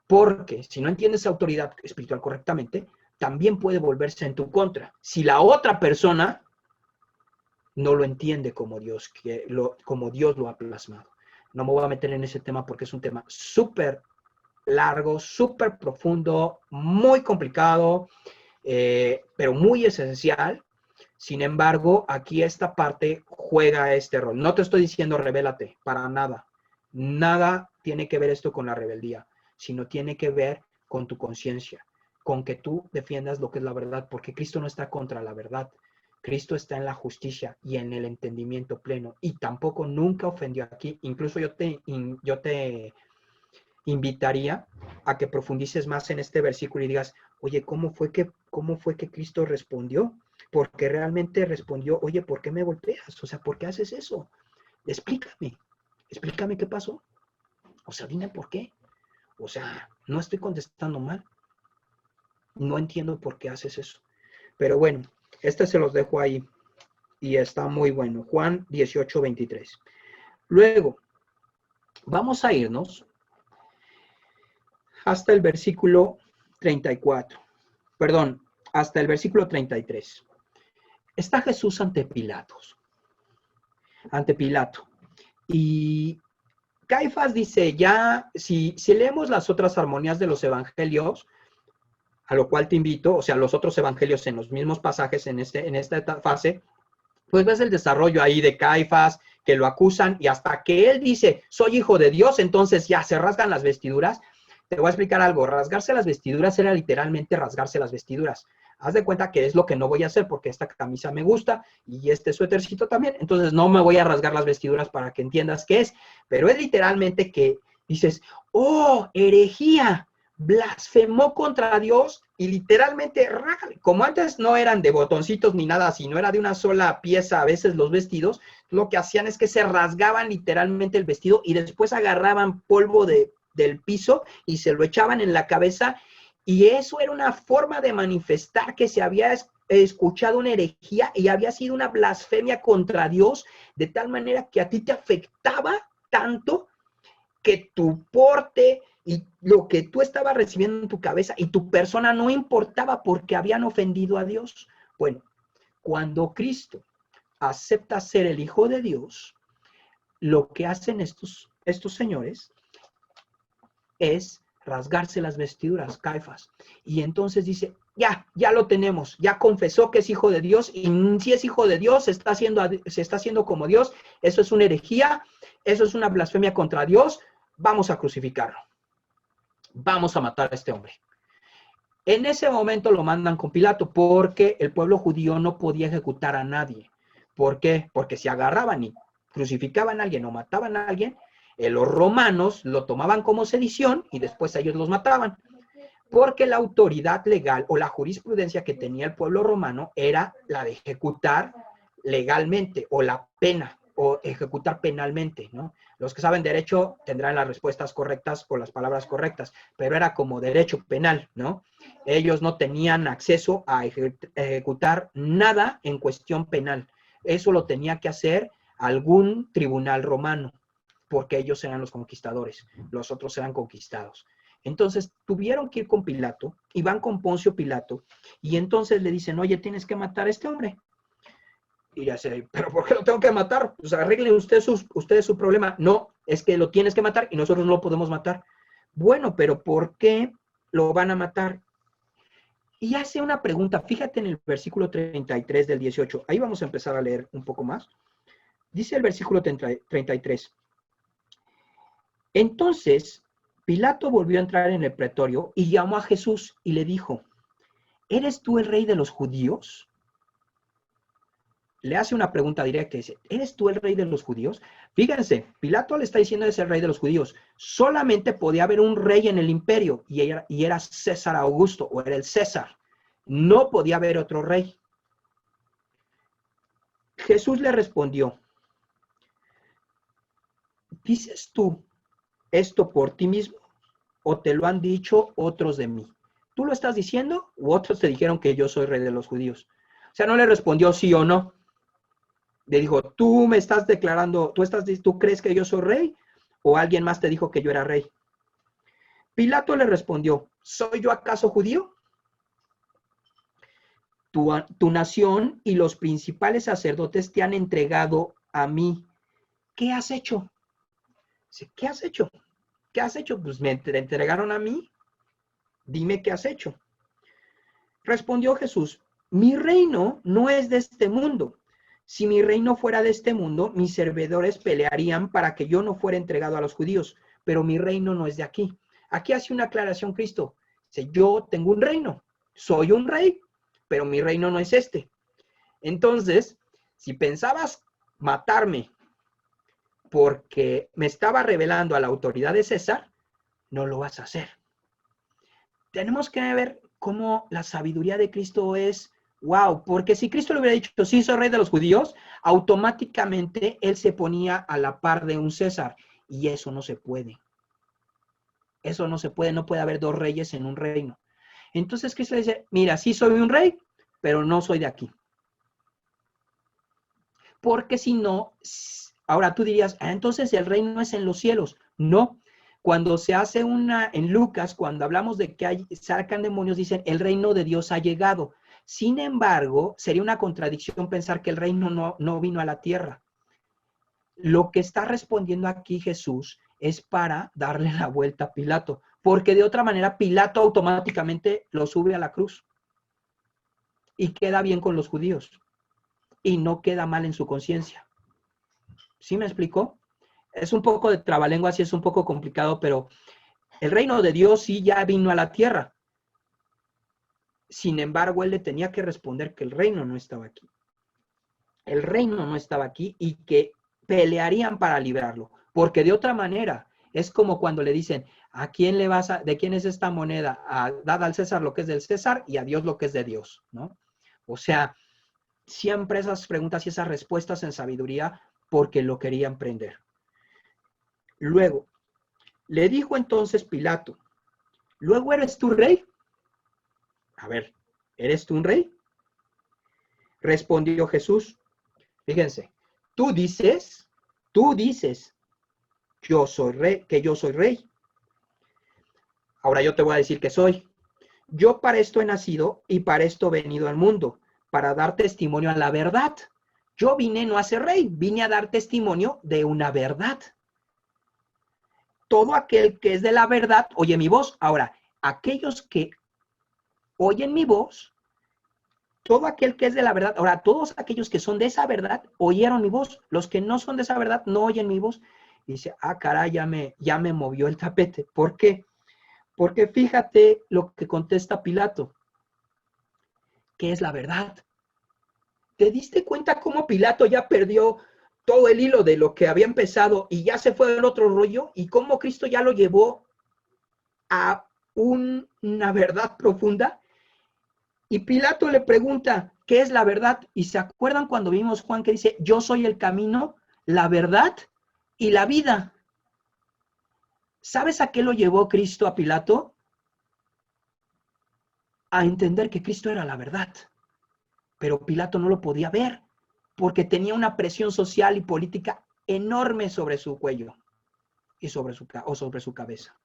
[SPEAKER 1] Porque si no entiendes autoridad espiritual correctamente, también puede volverse en tu contra. Si la otra persona no lo entiende como como Dios lo ha plasmado. No me voy a meter en ese tema porque es un tema súper largo, súper profundo, muy complicado, pero muy esencial. Sin embargo, aquí esta parte juega este rol. No te estoy diciendo revélate, para nada. Nada tiene que ver esto con la rebeldía, sino tiene que ver con tu conciencia, con que tú defiendas lo que es la verdad, porque Cristo no está contra la verdad. Cristo está en la justicia y en el entendimiento pleno, y tampoco nunca ofendió aquí. Incluso yo te invitaría a que profundices más en este versículo y digas, oye, ¿cómo fue que Cristo respondió? Porque realmente respondió, oye, ¿por qué me golpeas? O sea, ¿por qué haces eso? Explícame qué pasó. O sea, dime por qué. O sea, no estoy contestando mal. No entiendo por qué haces eso. Pero bueno, este se los dejo ahí y está muy bueno. Juan 18:23. Luego, vamos a irnos hasta el versículo 34. Perdón, hasta el versículo 33. Está Jesús ante Pilato. Y Caifás dice, ya, si leemos las otras armonías de los evangelios, a lo cual te invito, o sea, los otros evangelios en los mismos pasajes en esta fase, pues ves el desarrollo ahí de Caifás, que lo acusan, y hasta que él dice, soy hijo de Dios, entonces ya se rasgan las vestiduras. Te voy a explicar algo, rasgarse las vestiduras era literalmente rasgarse las vestiduras. Haz de cuenta que es lo que no voy a hacer porque esta camisa me gusta y este suétercito también, entonces no me voy a rasgar las vestiduras para que entiendas qué es, pero es literalmente que dices, oh, herejía, blasfemó contra Dios y literalmente, como antes no eran de botoncitos ni nada, sino era de una sola pieza a veces los vestidos, lo que hacían es que se rasgaban literalmente el vestido y después agarraban polvo del piso y se lo echaban en la cabeza, y eso era una forma de manifestar que se había escuchado una herejía y había sido una blasfemia contra Dios, de tal manera que a ti te afectaba tanto que tu porte y lo que tú estabas recibiendo en tu cabeza y tu persona no importaba porque habían ofendido a Dios. Bueno, cuando Cristo acepta ser el Hijo de Dios, lo que hacen estos señores es rasgarse las vestiduras, Caifás. Y entonces dice, ya lo tenemos, ya confesó que es hijo de Dios, y si es hijo de Dios, se está haciendo como Dios, eso es una herejía, eso es una blasfemia contra Dios, vamos a crucificarlo, vamos a matar a este hombre. En ese momento lo mandan con Pilato, porque el pueblo judío no podía ejecutar a nadie. ¿Por qué? Porque si agarraban y crucificaban a alguien o mataban a alguien, los romanos lo tomaban como sedición y después ellos los mataban, porque la autoridad legal o la jurisprudencia que tenía el pueblo romano era la de ejecutar legalmente, o la pena, o ejecutar penalmente, ¿no? Los que saben derecho tendrán las respuestas correctas o las palabras correctas, pero era como derecho penal, ¿no? Ellos no tenían acceso a ejecutar nada en cuestión penal. Eso lo tenía que hacer algún tribunal romano, porque ellos eran los conquistadores, los otros eran conquistados. Entonces tuvieron que ir con Pilato, y van con Poncio Pilato, y entonces le dicen, oye, tienes que matar a este hombre. Y ya sé, ¿pero por qué lo tengo que matar? Pues arreglen ustedes su problema. No, es que lo tienes que matar y nosotros no lo podemos matar. Bueno, pero ¿por qué lo van a matar? Y hace una pregunta, fíjate en el versículo 33 del 18. Ahí vamos a empezar a leer un poco más. Dice el versículo 33. Entonces, Pilato volvió a entrar en el pretorio y llamó a Jesús y le dijo, ¿eres tú el rey de los judíos? Le hace una pregunta directa y dice, ¿eres tú el rey de los judíos? Fíjense, Pilato le está diciendo es el rey de los judíos. Solamente podía haber un rey en el imperio y era César Augusto, o era el César. No podía haber otro rey. Jesús le respondió, ¿dices tú esto por ti mismo o te lo han dicho otros de mí? ¿Tú lo estás diciendo u otros te dijeron que yo soy rey de los judíos? O sea, no le respondió sí o no. Le dijo, tú me estás declarando, tú crees que yo soy rey, o alguien más te dijo que yo era rey. Pilato le respondió, ¿soy yo acaso judío? tu nación y los principales sacerdotes te han entregado a mí. ¿Qué has hecho? ¿Qué has hecho? ¿Qué has hecho? Pues me entregaron a mí. Dime qué has hecho. Respondió Jesús, mi reino no es de este mundo. Si mi reino fuera de este mundo, mis servidores pelearían para que yo no fuera entregado a los judíos, pero mi reino no es de aquí. Aquí hace una aclaración Cristo. Dice, yo tengo un reino, soy un rey, pero mi reino no es este. Entonces, si pensabas matarme porque me estaba revelando a la autoridad de César, no lo vas a hacer. Tenemos que ver cómo la sabiduría de Cristo es, wow, porque si Cristo le hubiera dicho, sí, soy rey de los judíos, automáticamente él se ponía a la par de un César, y eso no se puede. Eso no se puede, no puede haber dos reyes en un reino. Entonces Cristo le dice, mira, sí soy un rey, pero no soy de aquí. Porque si no, ahora tú dirías, entonces el reino es en los cielos. No, cuando se hace en Lucas, cuando hablamos de que sacan demonios, dicen, el reino de Dios ha llegado. Sin embargo, sería una contradicción pensar que el reino no vino a la tierra. Lo que está respondiendo aquí Jesús es para darle la vuelta a Pilato, porque de otra manera Pilato automáticamente lo sube a la cruz y queda bien con los judíos y no queda mal en su conciencia. ¿Sí me explicó? Es un poco de trabalenguas y es un poco complicado, pero el reino de Dios sí ya vino a la tierra. Sin embargo, él le tenía que responder que el reino no estaba aquí. El reino no estaba aquí y que pelearían para librarlo, porque de otra manera es como cuando le dicen, ¿a quién le vas a, de quién es esta moneda? Dad al César lo que es del César y a Dios lo que es de Dios, ¿no? O sea, siempre esas preguntas y esas respuestas en sabiduría porque lo querían prender. Luego, le dijo entonces Pilato, ¿luego eres tú rey? A ver, ¿eres tú un rey? Respondió Jesús, fíjense, tú dices, yo soy rey, que yo soy rey. Ahora yo te voy a decir que soy. Yo para esto he nacido y para esto he venido al mundo, para dar testimonio a la verdad. Yo vine no a ser rey, vine a dar testimonio de una verdad. Todo aquel que es de la verdad oye mi voz. Ahora, aquellos que oyen mi voz, todo aquel que es de la verdad, ahora, todos aquellos que son de esa verdad oyeron mi voz. Los que no son de esa verdad no oyen mi voz. Y dice, caray, ya me movió el tapete. ¿Por qué? Porque fíjate lo que contesta Pilato. ¿Qué es la verdad? ¿Te diste cuenta cómo Pilato ya perdió todo el hilo de lo que había empezado y ya se fue en otro rollo? Y cómo Cristo ya lo llevó a una verdad profunda. Y Pilato le pregunta, ¿qué es la verdad? Y se acuerdan cuando vimos Juan que dice, yo soy el camino, la verdad y la vida. ¿Sabes a qué lo llevó Cristo a Pilato? A entender que Cristo era la verdad. Pero Pilato no lo podía ver porque tenía una presión social y política enorme sobre su cuello y sobre su cabeza.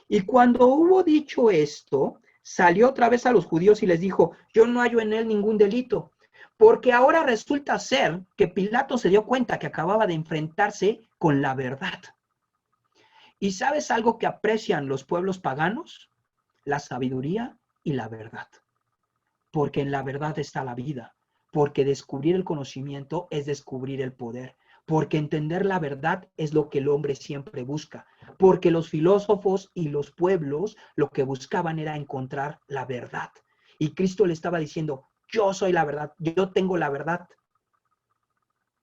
[SPEAKER 1] Y cuando hubo dicho esto, salió otra vez a los judíos y les dijo, yo no hallo en él ningún delito, porque ahora resulta ser que Pilato se dio cuenta que acababa de enfrentarse con la verdad. ¿Y sabes algo que aprecian los pueblos paganos? La sabiduría y la verdad. Porque en la verdad está la vida, porque descubrir el conocimiento es descubrir el poder, porque entender la verdad es lo que el hombre siempre busca, porque los filósofos y los pueblos lo que buscaban era encontrar la verdad. Y Cristo le estaba diciendo, yo soy la verdad, yo tengo la verdad.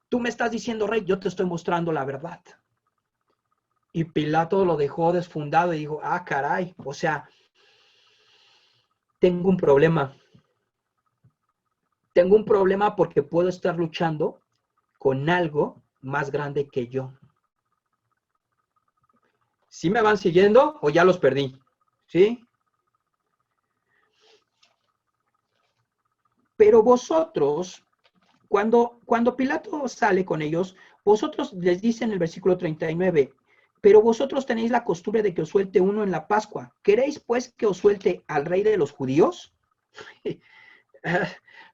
[SPEAKER 1] Tú me estás diciendo, rey, yo te estoy mostrando la verdad. Y Pilato lo dejó desfundado y dijo, caray, o sea, tengo un problema. Tengo un problema porque puedo estar luchando con algo más grande que yo. ¿Sí me van siguiendo o ya los perdí? ¿Sí? Pero vosotros, cuando Pilato sale con ellos, vosotros les dice en el versículo 39, pero vosotros tenéis la costumbre de que os suelte uno en la Pascua. ¿Queréis pues que os suelte al rey de los judíos?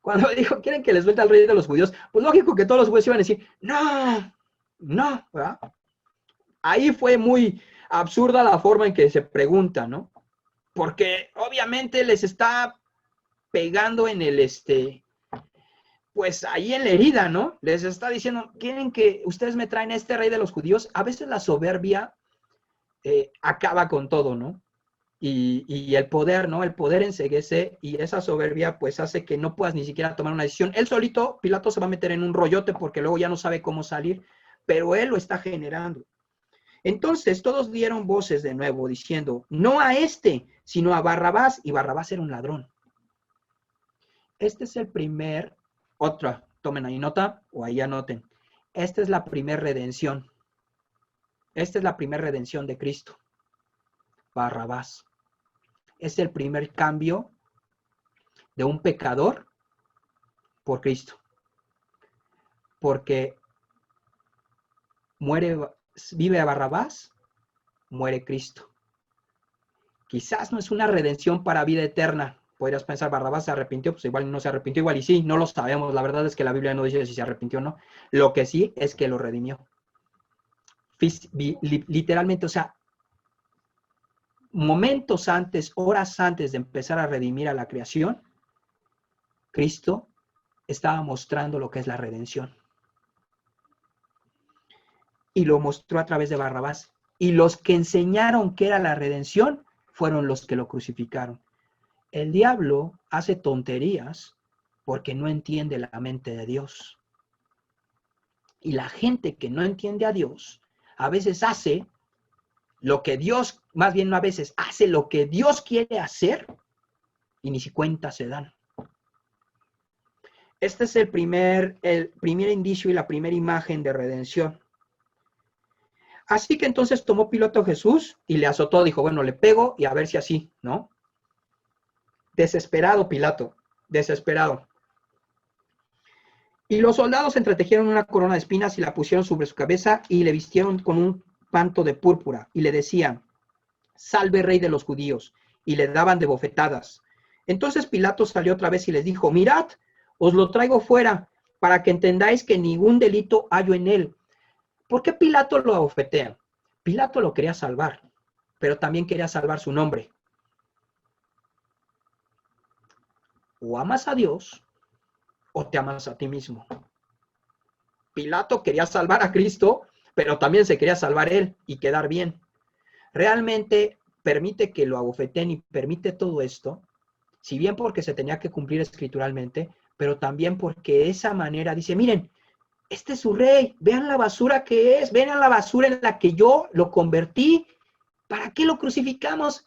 [SPEAKER 1] Cuando dijo, ¿quieren que les suelte al rey de los judíos? Pues lógico que todos los judíos iban a decir, no, no, ¿verdad? Ahí fue muy absurda la forma en que se pregunta, ¿no? Porque obviamente les está pegando en el, pues ahí en la herida, ¿no? Les está diciendo, ¿quieren que ustedes me traen a este rey de los judíos? A veces la soberbia acaba con todo, ¿no? Y el poder, ¿no? El poder enceguece y esa soberbia pues hace que no puedas ni siquiera tomar una decisión. Él solito, Pilato se va a meter en un rollote porque luego ya no sabe cómo salir, pero él lo está generando. Entonces todos dieron voces de nuevo diciendo, no a este, sino a Barrabás, y Barrabás era un ladrón. Este es el primer, otra, tomen ahí nota o ahí anoten. Esta es la primera redención. Esta es la primera redención de Cristo. Barrabás. Es el primer cambio de un pecador por Cristo. Porque vive a Barrabás, muere Cristo. Quizás no es una redención para vida eterna. Podrías pensar, Barrabás se arrepintió, pues igual no se arrepintió, igual y sí, no lo sabemos. La verdad es que la Biblia no dice si se arrepintió o no. Lo que sí es que lo redimió. Literalmente, o sea, momentos antes, horas antes de empezar a redimir a la creación, Cristo estaba mostrando lo que es la redención. Y lo mostró a través de Barrabás. Y los que enseñaron que era la redención fueron los que lo crucificaron. El diablo hace tonterías porque no entiende la mente de Dios. Y la gente que no entiende a Dios, a veces hace lo que Dios, más bien no a veces, hace lo que Dios quiere hacer y ni si cuenta se dan. Este es el primer indicio y la primera imagen de redención. Así que entonces tomó Pilato a Jesús y le azotó, dijo, bueno, le pego y a ver si así, ¿no? Desesperado Pilato, desesperado. Y los soldados entretejieron una corona de espinas y la pusieron sobre su cabeza y le vistieron con un manto de púrpura y le decían, salve rey de los judíos, y le daban de bofetadas. Entonces Pilato salió otra vez y les dijo, mirad, os lo traigo fuera para que entendáis que ningún delito hallo en él. ¿Por qué Pilato lo abofetea? Pilato lo quería salvar, pero también quería salvar su nombre. O amas a Dios o te amas a ti mismo. Pilato quería salvar a Cristo, pero también se quería salvar él y quedar bien. Realmente permite que lo abofeten y permite todo esto, si bien porque se tenía que cumplir escrituralmente, pero también porque de esa manera dice, miren, este es su rey, vean la basura que es, vean la basura en la que yo lo convertí, ¿para qué lo crucificamos?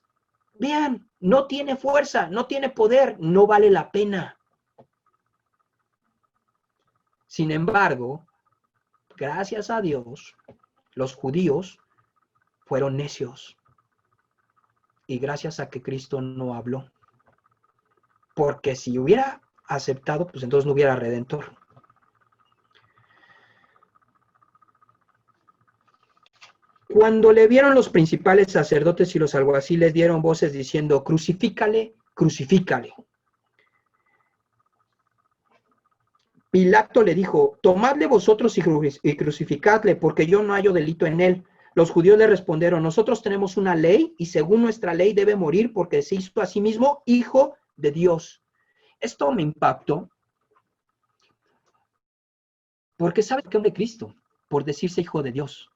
[SPEAKER 1] Vean, no tiene fuerza, no tiene poder, no vale la pena. Sin embargo, gracias a Dios, los judíos fueron necios. Y gracias a que Cristo no habló. Porque si hubiera aceptado, pues entonces no hubiera redentor. Cuando le vieron los principales sacerdotes y los alguaciles dieron voces diciendo, crucifícale, crucifícale. Pilato le dijo, tomadle vosotros y crucificadle, porque yo no hallo delito en él. Los judíos le respondieron, nosotros tenemos una ley y según nuestra ley debe morir porque se hizo a sí mismo hijo de Dios. Esto me impactó porque sabe que hombre Cristo, por decirse hijo de Dios.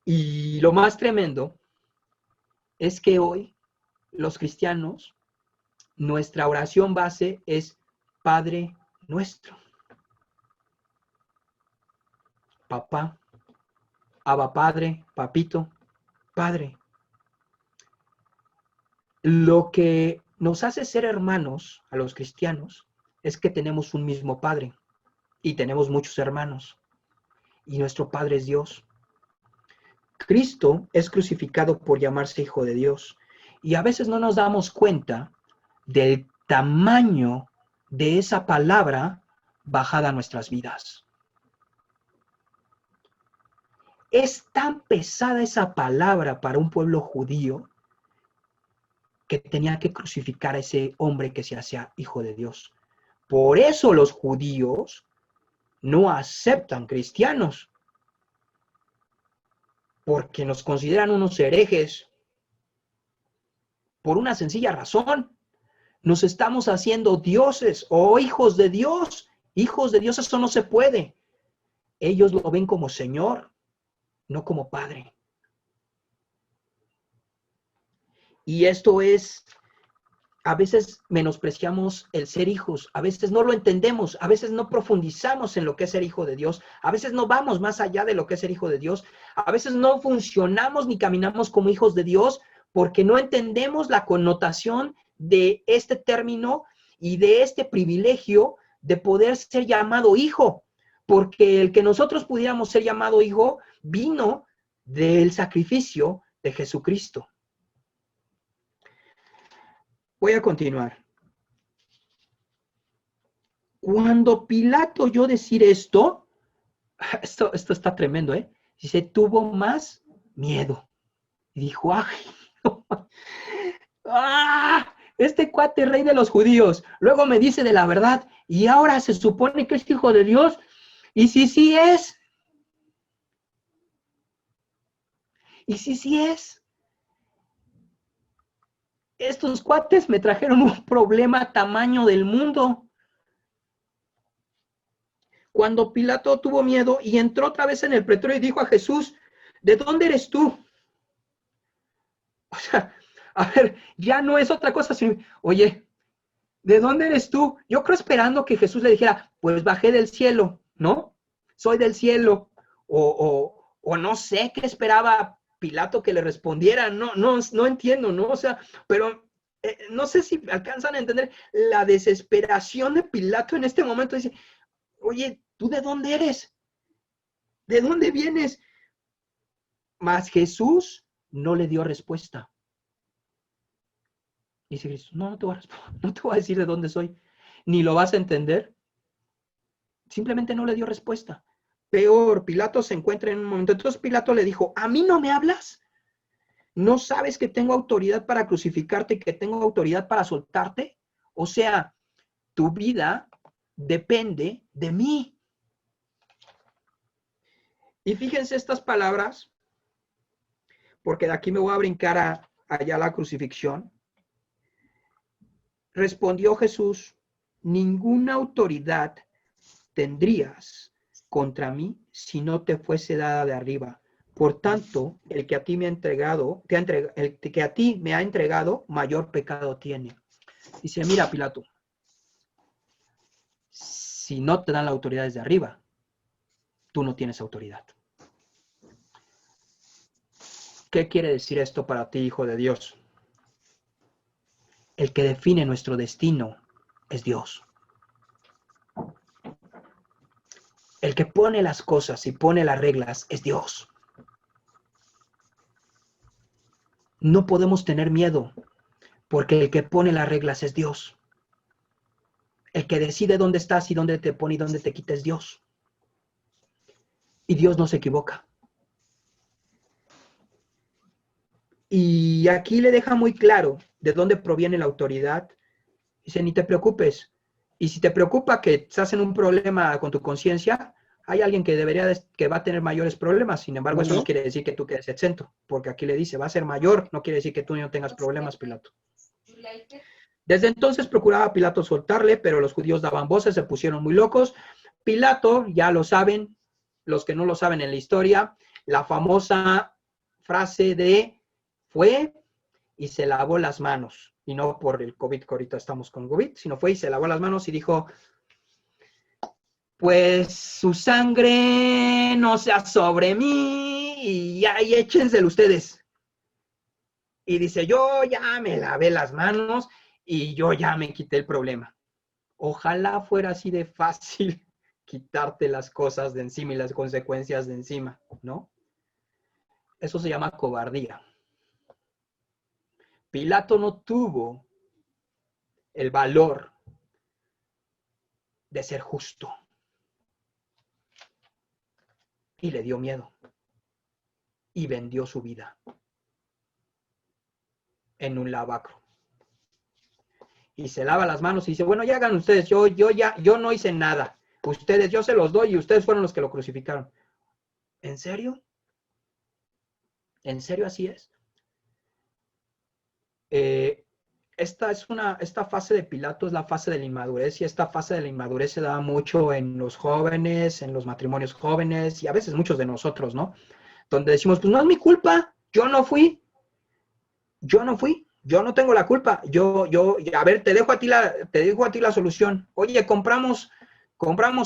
[SPEAKER 1] Y lo más tremendo es que hoy los cristianos, nuestra oración base es Padre nuestro. Papá, Abba Padre, Papito, Padre. Lo que nos hace ser hermanos a los cristianos es que tenemos un mismo Padre y tenemos muchos hermanos. Y nuestro Padre es Dios. Cristo es crucificado por llamarse Hijo de Dios. Y a veces no nos damos cuenta del tamaño de esa palabra bajada a nuestras vidas. Es tan pesada esa palabra para un pueblo judío que tenía que crucificar a ese hombre que se hacía hijo de Dios. Por eso los judíos no aceptan cristianos, porque nos consideran unos herejes, por una sencilla razón. Nos estamos haciendo dioses o hijos de Dios. Hijos de Dios, eso no se puede. Ellos lo ven como Señor, no como Padre. Y esto es, a veces menospreciamos el ser hijos, a veces no lo entendemos, a veces no profundizamos en lo que es ser hijo de Dios, a veces no vamos más allá de lo que es ser hijo de Dios, a veces no funcionamos ni caminamos como hijos de Dios porque no entendemos la connotación de este término y de este privilegio de poder ser llamado hijo, porque el que nosotros pudiéramos ser llamado hijo vino del sacrificio de Jesucristo. Voy a continuar. Cuando Pilato oyó decir esto está tremendo, ¿eh? Dice, tuvo más miedo. Y dijo, ¡ay! ¡Ah! Este cuate rey de los judíos, luego me dice de la verdad, y ahora se supone que es hijo de Dios, y sí es. Y sí es. Estos cuates me trajeron un problema tamaño del mundo. Cuando Pilato tuvo miedo y entró otra vez en el pretorio y dijo a Jesús, ¿de dónde eres tú? O sea, a ver, ya no es otra cosa, sino, oye, ¿de dónde eres tú? Yo creo esperando que Jesús le dijera, pues bajé del cielo, ¿no? Soy del cielo. O no sé qué esperaba Pilato que le respondiera, no entiendo, ¿no? O sea, pero no sé si alcanzan a entender la desesperación de Pilato en este momento. Dice, oye, ¿tú de dónde eres? ¿De dónde vienes? Mas Jesús no le dio respuesta. Y dice Cristo, no te voy a decir de dónde soy, ni lo vas a entender. Simplemente no le dio respuesta. Peor, Pilato se encuentra en un momento. Entonces Pilato le dijo, ¿a mí no me hablas? ¿No sabes que tengo autoridad para crucificarte y que tengo autoridad para soltarte? O sea, tu vida depende de mí. Y fíjense estas palabras, porque de aquí me voy a brincar allá a la crucifixión. Respondió Jesús, ninguna autoridad tendrías contra mí si no te fuese dada de arriba. Por tanto, el que a ti me ha entregado, el que a ti me ha entregado, mayor pecado tiene. Dice, mira, Pilato, si no te dan la autoridad desde arriba, tú no tienes autoridad. ¿Qué quiere decir esto para ti, hijo de Dios? El que define nuestro destino es Dios. El que pone las cosas y pone las reglas es Dios. No podemos tener miedo, porque el que pone las reglas es Dios. El que decide dónde estás y dónde te pone y dónde te quita es Dios. Y Dios no se equivoca. Y aquí le deja muy claro de dónde proviene la autoridad. Dice, ni te preocupes. Y si te preocupa que estás en un problema con tu conciencia, hay alguien que que va a tener mayores problemas. Sin embargo, eso no quiere decir que tú quedes exento, porque aquí le dice, va a ser mayor, no quiere decir que tú no tengas problemas, Pilato. Desde entonces procuraba Pilato soltarle, pero los judíos daban voces, se pusieron muy locos. Pilato, ya lo saben, los que no lo saben en la historia, la famosa frase de fue y se lavó las manos. Y no por el COVID, que ahorita estamos con COVID, sino fue y se lavó las manos y dijo, pues su sangre no sea sobre mí y ahí échenselo ustedes. Y dice, yo ya me lavé las manos y yo ya me quité el problema. Ojalá fuera así de fácil quitarte las cosas de encima y las consecuencias de encima, ¿no? Eso se llama cobardía. Pilato no tuvo el valor de ser justo y le dio miedo y vendió su vida en un lavacro. y se lava las manos y dice, bueno, ya hagan ustedes, yo no hice nada. Ustedes, yo se los doy y ustedes fueron los que lo crucificaron. ¿En serio? ¿En serio así es? Esta fase de Pilato es la fase de la inmadurez, y esta fase de la inmadurez se da mucho en los jóvenes, en los matrimonios jóvenes, y a veces muchos de nosotros, ¿no? Donde decimos, pues no es mi culpa, yo no fui, yo no tengo la culpa, a ver, te dejo a ti la solución. Oye, ¿compramos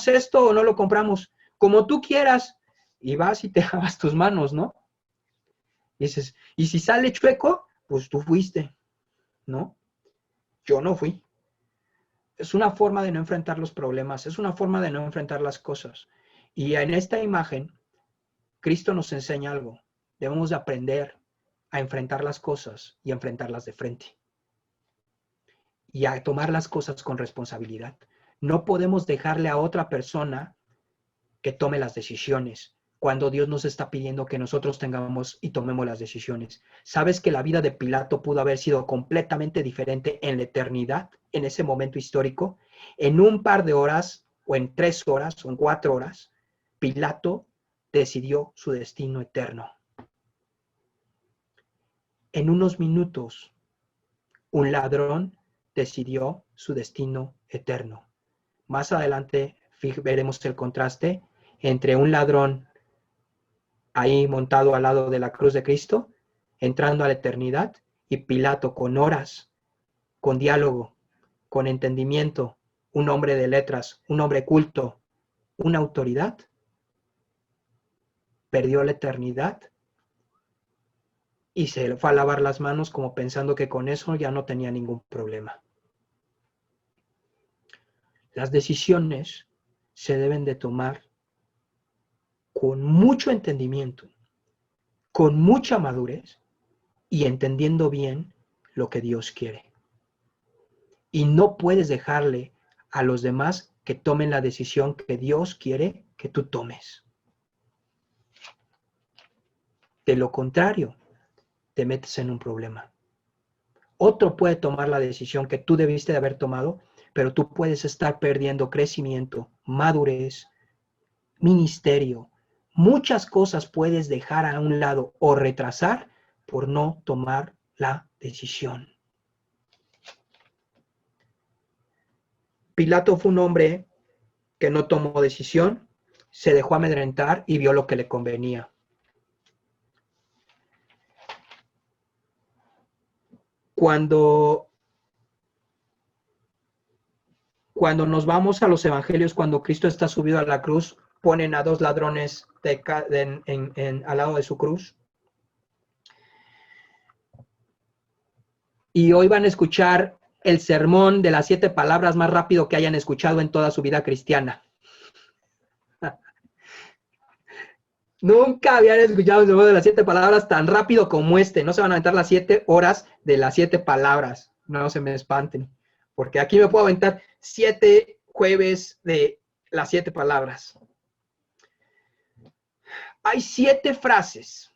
[SPEAKER 1] esto o no lo compramos? Como tú quieras. Y vas y te lavas tus manos, ¿no? Y dices, y si sale chueco, pues tú fuiste, ¿no? Yo no fui. Es una forma de no enfrentar los problemas, es una forma de no enfrentar las cosas. Y en esta imagen, Cristo nos enseña algo. Debemos de aprender a enfrentar las cosas y enfrentarlas de frente. Y a tomar las cosas con responsabilidad. No podemos dejarle a otra persona que tome las decisiones cuando Dios nos está pidiendo que nosotros tengamos y tomemos las decisiones. ¿Sabes que la vida de Pilato pudo haber sido completamente diferente en la eternidad, en ese momento histórico? En un par de horas, o en 3 horas, o en 4 horas, Pilato decidió su destino eterno. En unos minutos, un ladrón decidió su destino eterno. Más adelante veremos el contraste entre un ladrón ahí montado al lado de la cruz de Cristo, entrando a la eternidad, y Pilato con horas, con diálogo, con entendimiento, un hombre de letras, un hombre culto, una autoridad, perdió la eternidad y se fue a lavar las manos como pensando que con eso ya no tenía ningún problema. Las decisiones se deben de tomar con mucho entendimiento, con mucha madurez y entendiendo bien lo que Dios quiere. Y no puedes dejarle a los demás que tomen la decisión que Dios quiere que tú tomes. De lo contrario, te metes en un problema. Otro puede tomar la decisión que tú debiste de haber tomado, pero tú puedes estar perdiendo crecimiento, madurez, ministerio. Muchas cosas puedes dejar a un lado o retrasar por no tomar la decisión. Pilato fue un hombre que no tomó decisión, se dejó amedrentar y vio lo que le convenía. Cuando nos vamos a los evangelios, cuando Cristo está subido a la cruz, ponen a 2 ladrones al lado de su cruz. Y hoy van a escuchar el sermón de las 7 palabras más rápido que hayan escuchado en toda su vida cristiana. Nunca habían escuchado el sermón de las 7 palabras tan rápido como este. No se van a aventar las 7 horas de las 7 palabras. No se me espanten. Porque aquí me puedo aventar 7 jueves de las 7 palabras. Hay 7 frases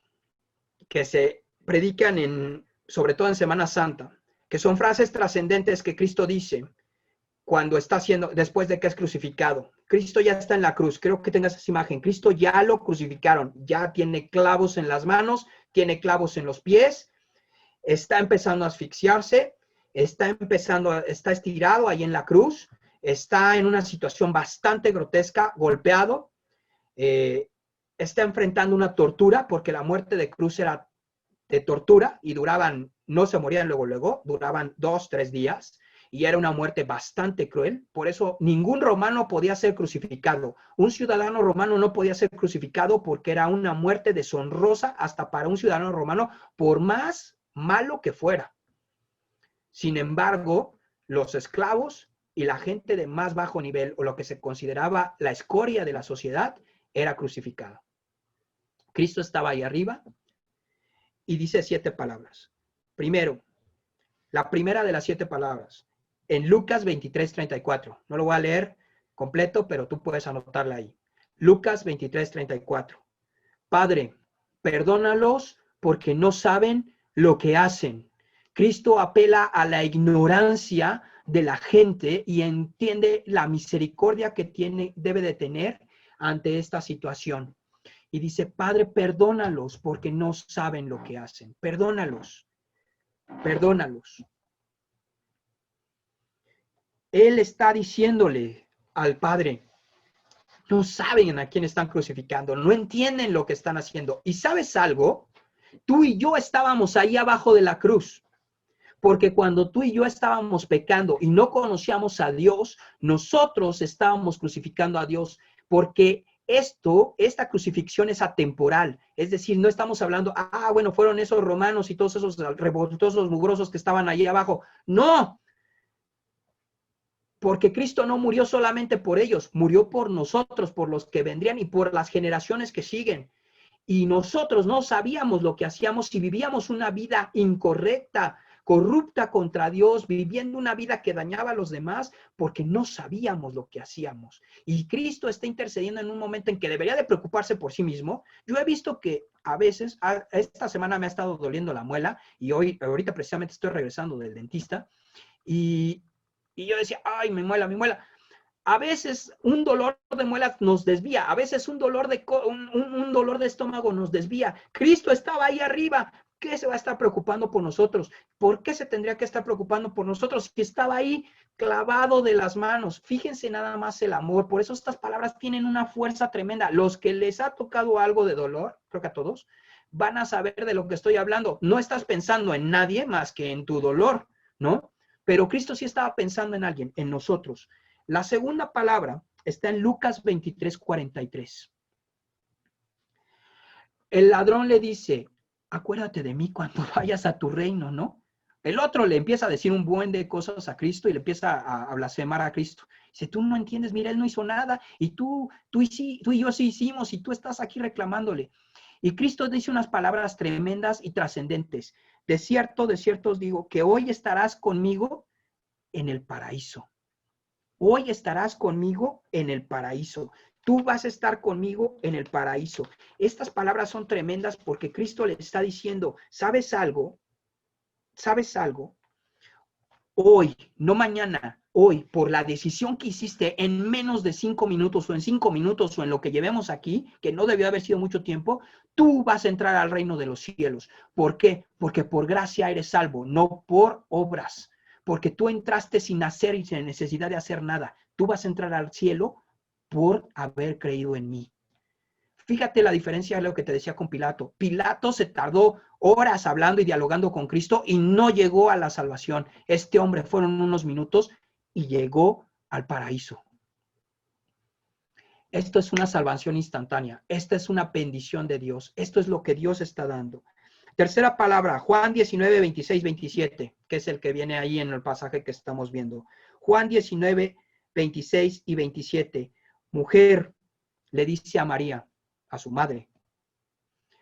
[SPEAKER 1] que se predican sobre todo en Semana Santa, que son frases trascendentes que Cristo dice cuando está después de que es crucificado. Cristo ya está en la cruz. Creo que tengas esa imagen. Cristo ya lo crucificaron. Ya tiene clavos en las manos, tiene clavos en los pies, está empezando a asfixiarse, está estirado ahí en la cruz, está en una situación bastante grotesca, golpeado, está enfrentando una tortura, porque la muerte de cruz era de tortura y no se morían luego, duraban 2-3 días, y era una muerte bastante cruel. Por eso ningún romano podía ser crucificado. Un ciudadano romano no podía ser crucificado porque era una muerte deshonrosa hasta para un ciudadano romano, por más malo que fuera. Sin embargo, los esclavos y la gente de más bajo nivel, o lo que se consideraba la escoria de la sociedad, era crucificado. Cristo estaba ahí arriba y dice 7 palabras. Primero, la primera de las 7 palabras, en Lucas 23:34. No lo voy a leer completo, pero tú puedes anotarla ahí. Lucas 23:34. Padre, perdónalos porque no saben lo que hacen. Cristo apela a la ignorancia de la gente y entiende la misericordia que debe de tener ante esta situación. Y dice, Padre, perdónalos porque no saben lo que hacen. Perdónalos, perdónalos. Él está diciéndole al Padre, no saben a quién están crucificando, no entienden lo que están haciendo. ¿Y sabes algo? Tú y yo estábamos ahí abajo de la cruz. Porque cuando tú y yo estábamos pecando y no conocíamos a Dios, nosotros estábamos crucificando a Dios, porque esta crucifixión es atemporal. Es decir, no estamos hablando, bueno, fueron esos romanos y todos esos revoltosos, mugrosos que estaban ahí abajo. No, porque Cristo no murió solamente por ellos, murió por nosotros, por los que vendrían y por las generaciones que siguen. Y nosotros no sabíamos lo que hacíamos y vivíamos una vida incorrecta, corrupta contra Dios, viviendo una vida que dañaba a los demás porque no sabíamos lo que hacíamos. Y Cristo está intercediendo en un momento en que debería de preocuparse por sí mismo. Yo he visto que a veces, esta semana me ha estado doliendo la muela y ahorita precisamente estoy regresando del dentista y yo decía, ay, mi muela, mi muela. A veces un dolor de muelas nos desvía, a veces un dolor de estómago nos desvía. Cristo estaba ahí arriba. ¿Qué se va a estar preocupando por nosotros? ¿Por qué se tendría que estar preocupando por nosotros si estaba ahí clavado de las manos? Fíjense nada más el amor. Por eso estas palabras tienen una fuerza tremenda. Los que les ha tocado algo de dolor, creo que a todos, van a saber de lo que estoy hablando. No estás pensando en nadie más que en tu dolor, ¿no? Pero Cristo sí estaba pensando en alguien, en nosotros. La segunda palabra está en Lucas 23:43. El ladrón le dice, acuérdate de mí cuando vayas a tu reino, ¿no? El otro le empieza a decir un buen de cosas a Cristo y le empieza a blasfemar a Cristo. Dice, tú no entiendes, mira, él no hizo nada y tú y yo sí hicimos y tú estás aquí reclamándole. Y Cristo dice unas palabras tremendas y trascendentes. De cierto os digo que hoy estarás conmigo en el paraíso. Hoy estarás conmigo en el paraíso. Tú vas a estar conmigo en el paraíso. Estas palabras son tremendas porque Cristo le está diciendo, ¿sabes algo? ¿Sabes algo? Hoy, no mañana, hoy, por la decisión que hiciste en menos de 5 minutos o en 5 minutos o en lo que llevemos aquí, que no debió haber sido mucho tiempo, tú vas a entrar al reino de los cielos. ¿Por qué? Porque por gracia eres salvo, no por obras. Porque tú entraste sin hacer y sin necesidad de hacer nada. Tú vas a entrar al cielo por haber creído en mí. Fíjate la diferencia de lo que te decía con Pilato. Pilato se tardó horas hablando y dialogando con Cristo y no llegó a la salvación. Este hombre fueron unos minutos y llegó al paraíso. Esto es una salvación instantánea. Esta es una bendición de Dios. Esto es lo que Dios está dando. Tercera palabra, Juan 19, 26, 27, que es el que viene ahí en el pasaje que estamos viendo. Juan 19, 26 y 27. Mujer, le dice a María, a su madre.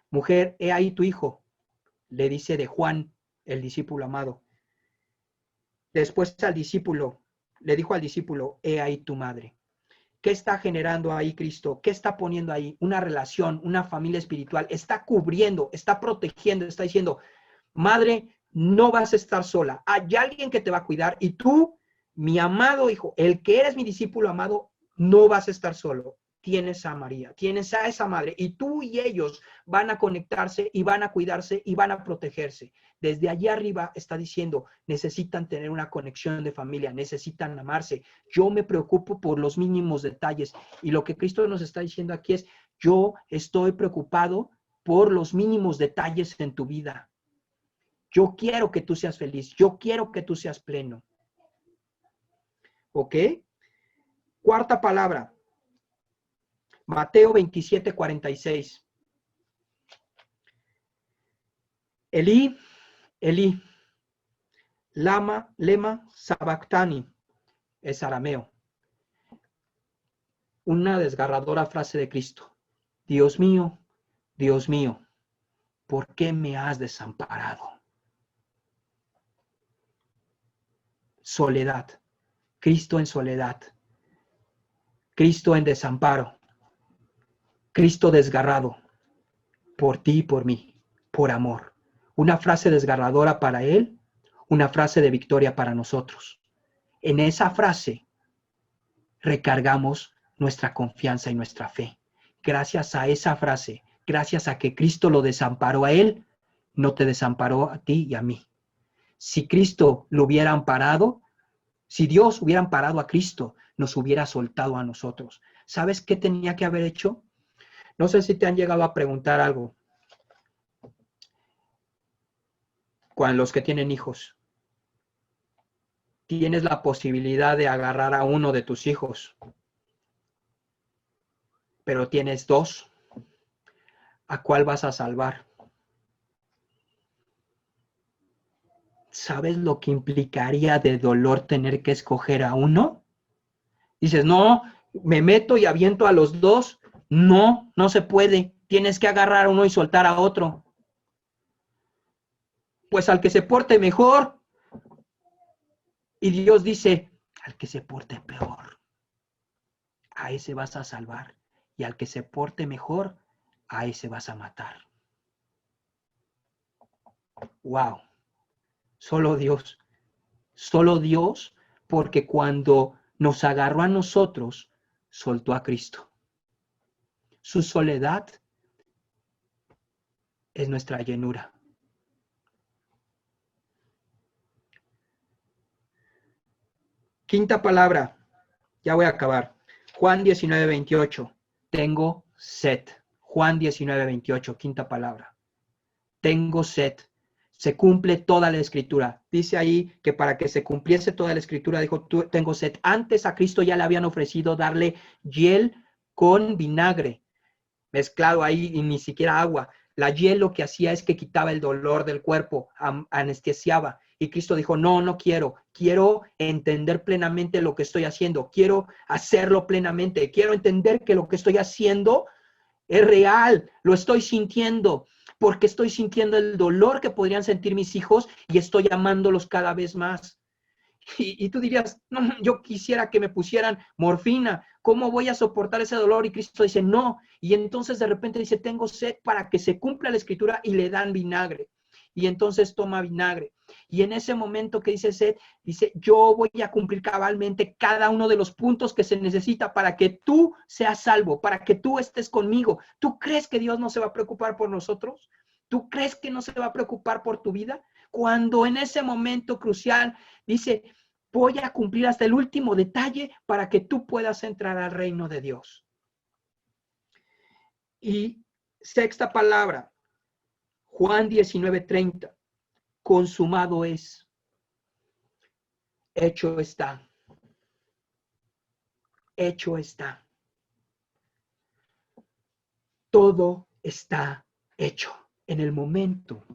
[SPEAKER 1] Mujer, he ahí tu hijo, le dice de Juan, el discípulo amado. Después le dijo al discípulo, he ahí tu madre. ¿Qué está generando ahí Cristo? ¿Qué está poniendo ahí? Una relación, una familia espiritual. Está cubriendo, está protegiendo, está diciendo, madre, no vas a estar sola. Hay alguien que te va a cuidar y tú, mi amado hijo, el que eres mi discípulo amado, no vas a estar solo. Tienes a María, tienes a esa madre y tú y ellos van a conectarse y van a cuidarse y van a protegerse. Desde allá arriba está diciendo, necesitan tener una conexión de familia, necesitan amarse. Yo me preocupo por los mínimos detalles y lo que Cristo nos está diciendo aquí es, yo estoy preocupado por los mínimos detalles en tu vida. Yo quiero que tú seas feliz, yo quiero que tú seas pleno. ¿Ok? Cuarta palabra. Mateo 27, 46. Elí, Elí, lema sabactani, es arameo. Una desgarradora frase de Cristo. Dios mío, ¿por qué me has desamparado? Soledad. Cristo en soledad. Cristo en desamparo. Cristo desgarrado. Por ti y por mí. Por amor. Una frase desgarradora para Él. Una frase de victoria para nosotros. En esa frase recargamos nuestra confianza y nuestra fe. Gracias a esa frase, gracias a que Cristo lo desamparó a él, no te desamparó a ti y a mí. Si Cristo lo hubiera amparado, si Dios hubiera amparado a Cristo, nos hubiera soltado a nosotros. ¿Sabes qué tenía que haber hecho? No sé si te han llegado a preguntar algo. Cuando los que tienen hijos, tienes la posibilidad de agarrar a uno de tus hijos, pero tienes dos. ¿A cuál vas a salvar? ¿Sabes lo que implicaría de dolor tener que escoger a uno? Dices, no, me meto y aviento a los dos. No, no se puede. Tienes que agarrar a uno y soltar a otro. Pues al que se porte mejor. Y Dios dice, al que se porte peor, a ese vas a salvar. Y al que se porte mejor, a ese vas a matar. Wow. Solo Dios, porque cuando nos agarró a nosotros, soltó a Cristo. Su soledad es nuestra llenura. Quinta palabra, ya voy a acabar. Juan 19:28, tengo sed. Juan 19:28, quinta palabra. Tengo sed. Se cumple toda la escritura. Dice ahí que para que se cumpliese toda la escritura, dijo, tengo sed. Antes a Cristo ya le habían ofrecido darle hiel con vinagre, mezclado ahí y ni siquiera agua. La hiel lo que hacía es que quitaba el dolor del cuerpo, anestesiaba. Y Cristo dijo, no, no quiero entender plenamente lo que estoy haciendo, quiero hacerlo plenamente, quiero entender que lo que estoy haciendo es real, lo estoy sintiendo, porque estoy sintiendo el dolor que podrían sentir mis hijos y estoy amándolos cada vez más. Y tú dirías, no, yo quisiera que me pusieran morfina, ¿cómo voy a soportar ese dolor? Y Cristo dice, no. Y entonces de repente dice, tengo sed para que se cumpla la escritura y le dan vinagre. Y entonces toma vinagre. Y en ese momento que dice sed, dice, yo voy a cumplir cabalmente cada uno de los puntos que se necesita para que tú seas salvo, para que tú estés conmigo. ¿Tú crees que Dios no se va a preocupar por nosotros? ¿Tú crees que no se va a preocupar por tu vida? Cuando en ese momento crucial dice, voy a cumplir hasta el último detalle para que tú puedas entrar al reino de Dios. Y sexta palabra, Juan 19:30, consumado es, hecho está, hecho está. Todo está hecho. En el momento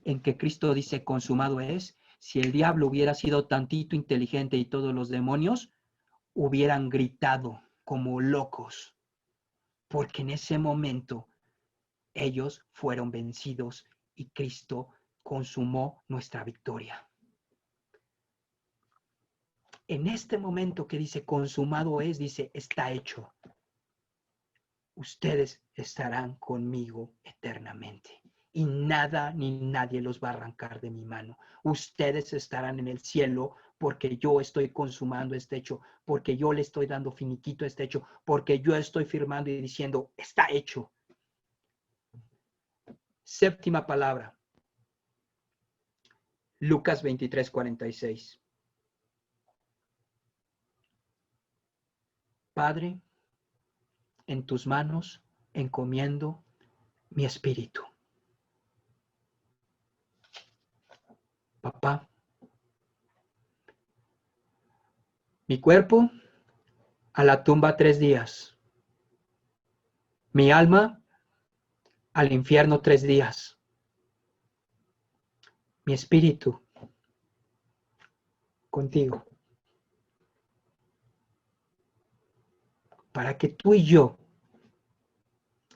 [SPEAKER 1] en que Cristo dice consumado es, si el diablo hubiera sido tantito inteligente y todos los demonios hubieran gritado como locos, porque en ese momento ellos fueron vencidos y Cristo consumó nuestra victoria. En este momento que dice consumado es, dice está hecho. Ustedes estarán conmigo eternamente y nada ni nadie los va a arrancar de mi mano. Ustedes estarán en el cielo porque yo estoy consumando este hecho, porque yo le estoy dando finiquito a este hecho, porque yo estoy firmando y diciendo está hecho. Séptima palabra. Lucas 23:46. Padre, en tus manos encomiendo mi espíritu. Papá, mi cuerpo a la tumba 3 días. Mi alma al infierno 3 días. Mi espíritu contigo. Para que tú y yo,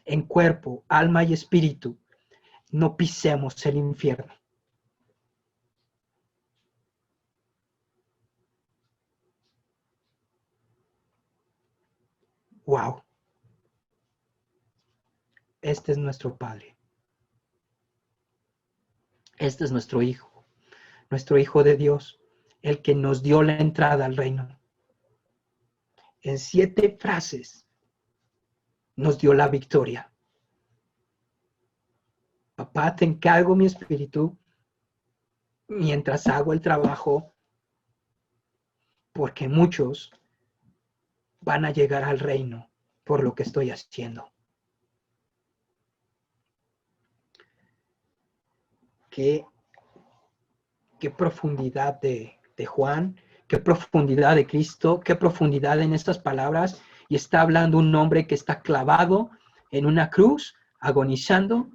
[SPEAKER 1] en cuerpo, alma y espíritu, no pisemos el infierno. Wow. Este es nuestro Padre. Este es nuestro Hijo de Dios. el que nos dio la entrada al reino. En 7 frases nos dio la victoria. Papá, te encargo mi espíritu mientras hago el trabajo, porque muchos van a llegar al reino por lo que estoy haciendo. Qué profundidad de Juan, qué profundidad de Cristo, qué profundidad en estas palabras. Y está hablando un hombre que está clavado en una cruz, agonizando,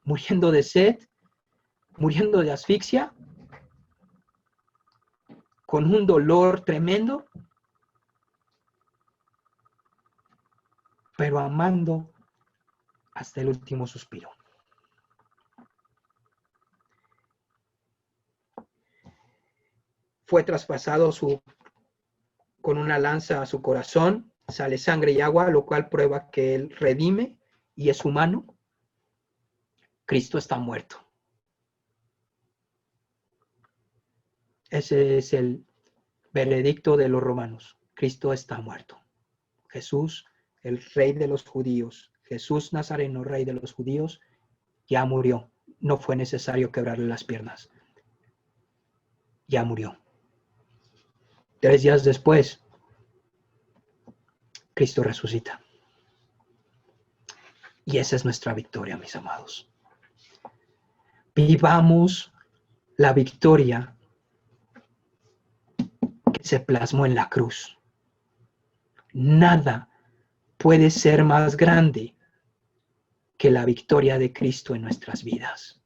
[SPEAKER 1] muriendo de sed, muriendo de asfixia, con un dolor tremendo, pero amando hasta el último suspiro. Fue traspasado con una lanza a su corazón, sale sangre y agua, lo cual prueba que él redime y es humano. Cristo está muerto. Ese es el veredicto de los romanos. Cristo está muerto. Jesús, el rey de los judíos, Jesús Nazareno, rey de los judíos, ya murió. No fue necesario quebrarle las piernas. Ya murió. 3 días después, Cristo resucita. Y esa es nuestra victoria, mis amados. Vivamos la victoria que se plasmó en la cruz. Nada puede ser más grande que la victoria de Cristo en nuestras vidas.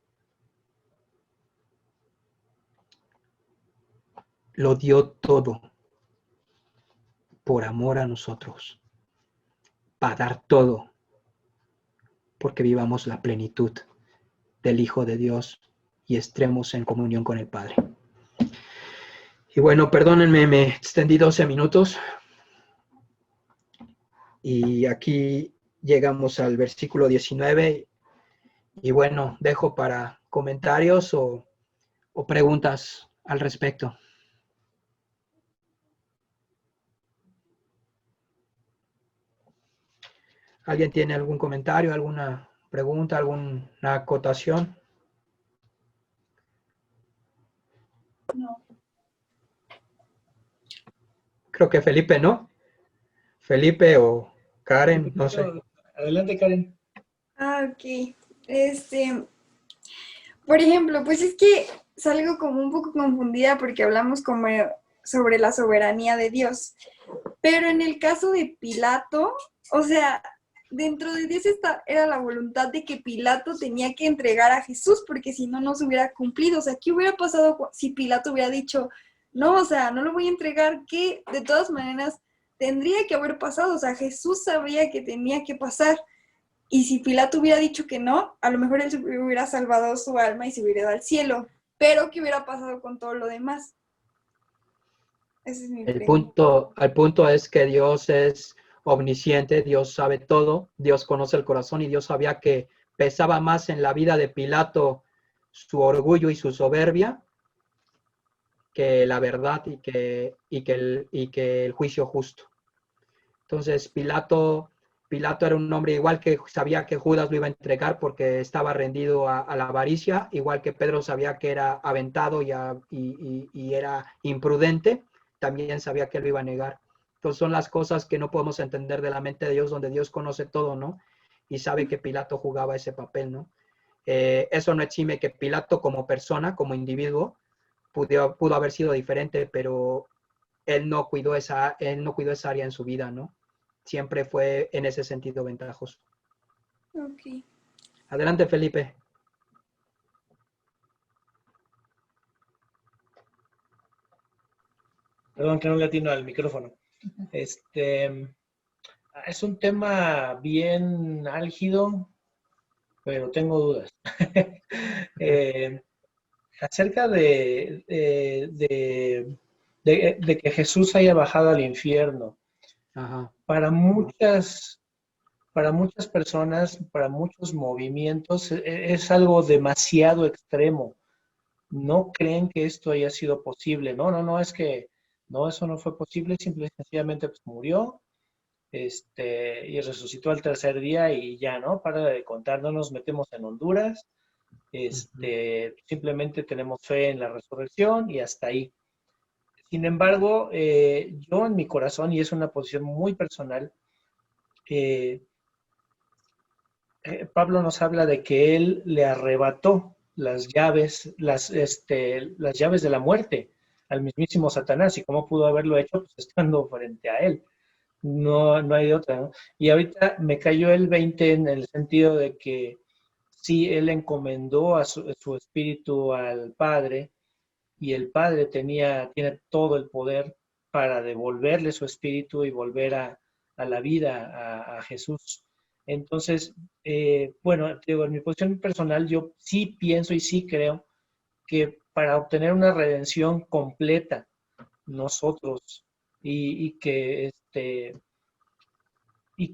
[SPEAKER 1] Lo dio todo por amor a nosotros, para dar todo, porque vivamos la plenitud del Hijo de Dios y estemos en comunión con el Padre. Y bueno, perdónenme, me extendí 12 minutos. Y aquí llegamos al versículo 19. Y bueno, dejo para comentarios o preguntas al respecto. ¿Alguien tiene algún comentario, alguna pregunta, alguna acotación?
[SPEAKER 2] No.
[SPEAKER 1] Creo que Felipe, ¿no? Felipe o Karen, no sé.
[SPEAKER 3] Adelante, Karen.
[SPEAKER 2] Ok. Por ejemplo, pues es que salgo como un poco confundida porque hablamos como sobre la soberanía de Dios. Pero en el caso de Pilato, o sea, dentro de Dios era la voluntad de que Pilato tenía que entregar a Jesús, porque si no, no se hubiera cumplido. O sea, ¿qué hubiera pasado si Pilato hubiera dicho, no, o sea, no lo voy a entregar? Que de todas maneras tendría que haber pasado. O sea, Jesús sabía que tenía que pasar. Y si Pilato hubiera dicho que no, a lo mejor él hubiera salvado su alma y se hubiera ido al cielo. Pero ¿qué hubiera pasado con todo lo demás? Ese es mi pregunta.
[SPEAKER 1] El punto es que Dios es omnisciente, Dios sabe todo, Dios conoce el corazón y Dios sabía que pesaba más en la vida de Pilato su orgullo y su soberbia que la verdad y que el juicio justo. Entonces Pilato era un hombre igual que sabía que Judas lo iba a entregar porque estaba rendido a la avaricia, igual que Pedro sabía que era aventado y era imprudente, también sabía que lo iba a negar. Entonces son las cosas que no podemos entender de la mente de Dios, donde Dios conoce todo, ¿no? Y sabe que Pilato jugaba ese papel, ¿no? Eso no exime que Pilato como persona, como individuo, pudo haber sido diferente, pero él no cuidó esa área en su vida, ¿no? Siempre fue en ese sentido ventajoso.
[SPEAKER 2] Ok.
[SPEAKER 1] Adelante, Felipe.
[SPEAKER 3] Perdón que no le atino al micrófono. Es un tema bien álgido, pero tengo dudas. Acerca de que Jesús haya bajado al infierno.
[SPEAKER 1] Ajá.
[SPEAKER 3] Para muchas personas, para muchos movimientos, es algo demasiado extremo. no creen que esto haya sido posible. No, no, no, es que no, eso no fue posible, simple y sencillamente pues, murió, y resucitó al tercer día y ya, ¿no? Para de contar, no nos metemos en Honduras,
[SPEAKER 1] Ujú.
[SPEAKER 3] simplemente tenemos fe en la resurrección y hasta ahí. Sin embargo, yo en mi corazón, y es una posición muy personal, eh, Pablo nos habla de que él le arrebató las llaves de la muerte al mismísimo Satanás. ¿Y cómo pudo haberlo hecho? Pues estando frente a él. No, no hay de otra, ¿no? Y ahorita me cayó el 20 en el sentido de que sí, él encomendó a su espíritu al Padre y el Padre tiene todo el poder para devolverle su espíritu y volver a la vida a Jesús. Entonces, bueno, digo, en mi posición personal, yo sí pienso y sí creo que para obtener una redención completa, nosotros, y que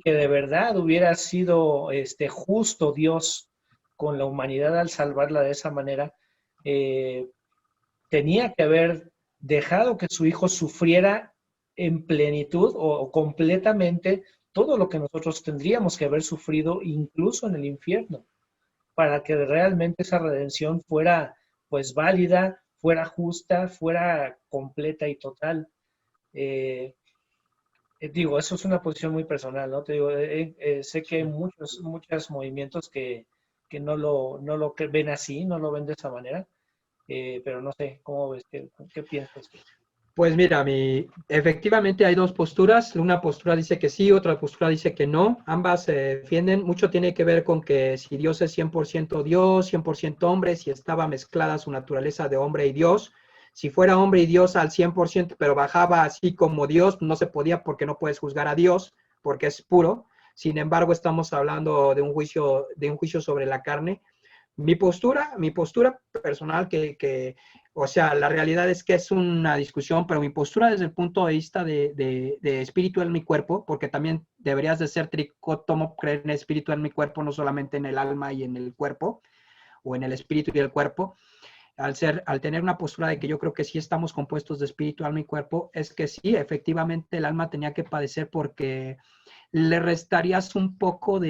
[SPEAKER 3] de verdad hubiera sido justo Dios con la humanidad al salvarla de esa manera, eh, tenía que haber dejado que su hijo sufriera en plenitud o completamente todo lo que nosotros tendríamos que haber sufrido, incluso en el infierno, para que realmente esa redención fuera pues válida, fuera justa, fuera completa y total. Eh, Digo, eso es una posición muy personal, ¿no? Te digo, sé que hay muchos movimientos que no lo ven así, no lo ven de esa manera, pero no sé, ¿cómo ves? ¿Qué piensas tú?
[SPEAKER 1] Pues mira, efectivamente hay dos posturas. Una postura dice que sí, otra postura dice que no. Ambas se defienden. Mucho tiene que ver con que si Dios es 100% Dios, 100% hombre, si estaba mezclada su naturaleza de hombre y Dios. Si fuera hombre y Dios al 100%, pero bajaba así como Dios, no se podía porque no puedes juzgar a Dios, porque es puro. Sin embargo, estamos hablando de un juicio sobre la carne. Mi postura personal, o sea, la realidad es que es una discusión, pero mi postura desde el punto de vista de espíritu en mi cuerpo, porque también deberías de ser tricótomo, creer en el espíritu en mi cuerpo, no solamente en el alma y en el cuerpo, o en el espíritu y el cuerpo. Al tener una postura de que yo creo que sí estamos compuestos de espíritu, alma y cuerpo, es que sí, efectivamente el alma tenía que padecer porque le restarías un poco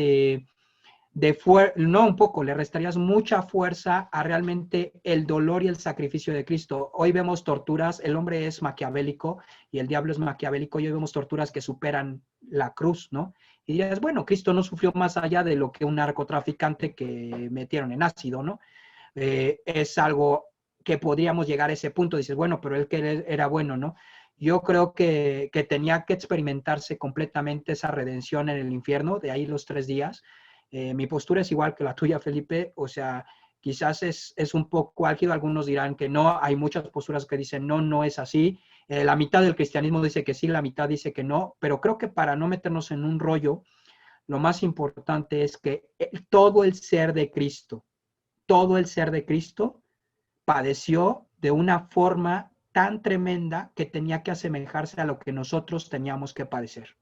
[SPEAKER 1] no un poco, le restarías mucha fuerza a realmente el dolor y el sacrificio de Cristo. Hoy vemos torturas, el hombre es maquiavélico y el diablo es maquiavélico, y hoy vemos torturas que superan la cruz, ¿no? Y dirías, bueno, Cristo no sufrió más allá de lo que un narcotraficante que metieron en ácido, ¿no? Es algo que podríamos llegar a ese punto, dices, bueno, pero él que era bueno, ¿no? Yo creo que tenía que experimentarse completamente esa redención en el infierno, de ahí los 3 días. Mi postura es igual que la tuya, Felipe, o sea, quizás es un poco álgido, algunos dirán que no, hay muchas posturas que dicen no, no es así. La mitad del cristianismo dice que sí, la mitad dice que no, pero creo que para no meternos en un rollo, lo más importante es que todo el ser de Cristo padeció de una forma tan tremenda que tenía que asemejarse a lo que nosotros teníamos que padecer.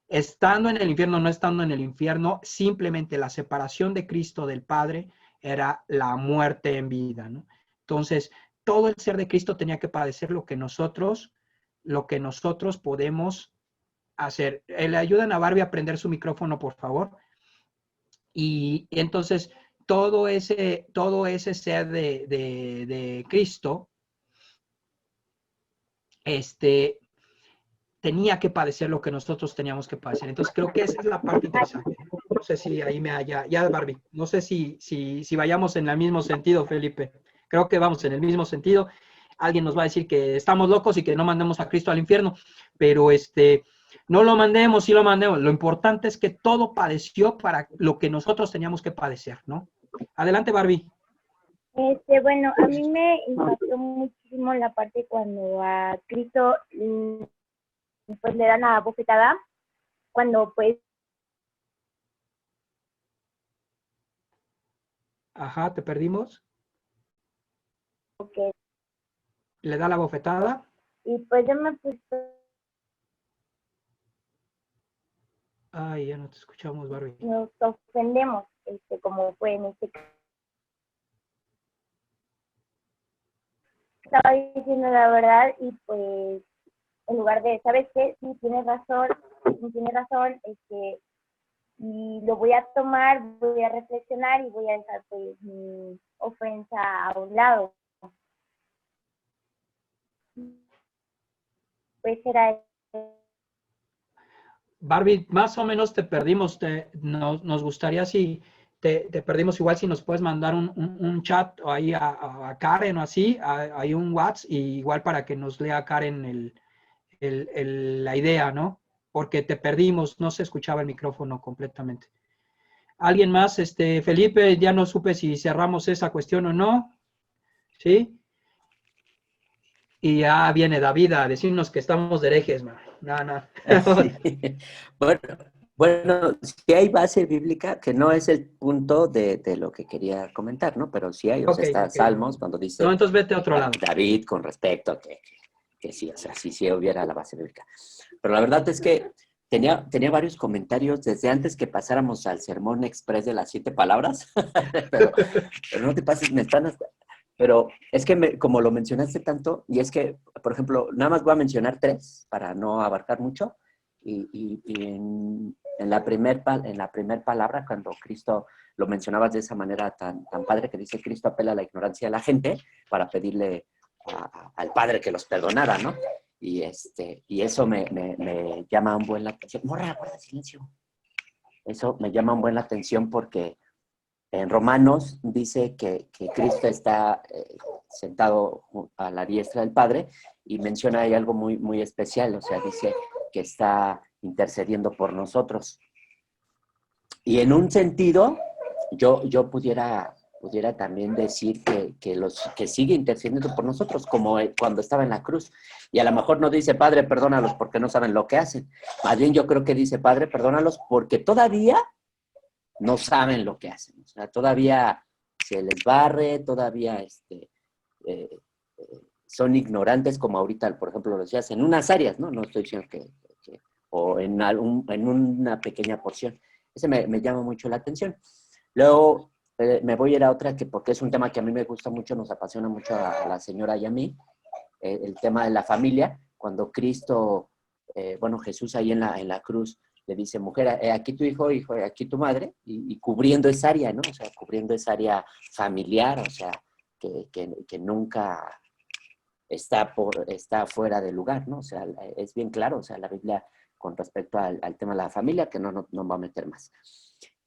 [SPEAKER 1] Estando en el infierno, no estando en el infierno, simplemente la separación de Cristo del Padre era la muerte en vida, ¿no? Entonces, todo el ser de Cristo tenía que padecer lo que nosotros podemos hacer. Le ayudan a Barbie a prender su micrófono, por favor. Y entonces todo ese ser de Cristo, este, tenía que padecer lo que nosotros teníamos que padecer. Entonces creo que esa es la parte interesante. No sé si ahí ya Barbie, no sé si vayamos en el mismo sentido, Felipe. Creo que vamos en el mismo sentido. Alguien nos va a decir que estamos locos y que no mandemos a Cristo al infierno, pero no lo mandemos, sí lo mandemos. Lo importante es que todo padeció para lo que nosotros teníamos que padecer, ¿no? Adelante, Barbie.
[SPEAKER 4] Bueno, a mí me impactó muchísimo la parte cuando a Cristo pues le dan la bofetada, cuando pues
[SPEAKER 1] Ajá, te perdimos.
[SPEAKER 4] que,
[SPEAKER 1] Le da la bofetada.
[SPEAKER 4] y pues yo me puse,
[SPEAKER 1] Ay, ya no te escuchamos, Barbie.
[SPEAKER 4] nos ofendemos, como fue en este caso. estaba diciendo la verdad y pues en lugar de, ¿sabes qué? Sí, tienes razón, y lo voy a tomar, voy a reflexionar y voy a dejar pues mi ofensa a un lado. Pues era
[SPEAKER 1] Barbie, más o menos te perdimos. Nos gustaría si te perdimos, igual si nos puedes mandar un chat o ahí a Karen o así, hay un WhatsApp, y igual para que nos lea Karen la idea, ¿no? Porque te perdimos, no se escuchaba el micrófono completamente. ¿Alguien más? Felipe, ya no supe si cerramos esa cuestión o no, ¿sí? Y ya viene David a decirnos que estamos de herejes, man. No.
[SPEAKER 5] Sí. Bueno, sí hay base bíblica, que no es el punto de lo que quería comentar, ¿no? Pero sí hay, o sea, está
[SPEAKER 1] Ok.
[SPEAKER 5] Salmos cuando
[SPEAKER 1] No,
[SPEAKER 5] dice
[SPEAKER 1] entonces vete a otro lado.
[SPEAKER 5] David con respecto a que sí, o sea, sí hubiera la base bíblica. Pero la verdad es que tenía varios comentarios desde antes que pasáramos al sermón express de las 7 palabras, pero no te pases, pero es que como lo mencionaste tanto, y es que, por ejemplo, nada más voy a mencionar 3 para no abarcar mucho, y en la primer palabra, cuando Cristo lo mencionabas de esa manera tan padre, que dice Cristo apela a la ignorancia de la gente para pedirle al Padre que los perdonara, ¿no? Y eso me llama un buen la atención. Morra, guarda silencio. Eso me llama un buen la atención porque en Romanos dice que Cristo está sentado a la diestra del Padre y menciona ahí algo muy, muy especial, o sea, dice que está intercediendo por nosotros. Y en un sentido, yo pudiera también decir que sigue intercediendo por nosotros, como cuando estaba en la cruz. Y a lo mejor no dice, Padre, perdónalos porque no saben lo que hacen. Más bien yo creo que dice, Padre, perdónalos porque todavía no saben lo que hacen. O sea, todavía se les barre, todavía son ignorantes, como ahorita, por ejemplo, lo decías, en unas áreas, ¿no? No estoy diciendo o en una pequeña porción. Ese me llama mucho la atención. Luego me voy a ir a otra, porque es un tema que a mí me gusta mucho, nos apasiona mucho a la señora y a mí, el tema de la familia. Cuando Cristo, Jesús ahí en la cruz, le dice, mujer, aquí tu hijo, aquí tu madre, y cubriendo esa área, ¿no? O sea, cubriendo esa área familiar, o sea, que nunca está fuera de lugar, ¿no? O sea, es bien claro, o sea, la Biblia con respecto al tema de la familia, que no va a meter más.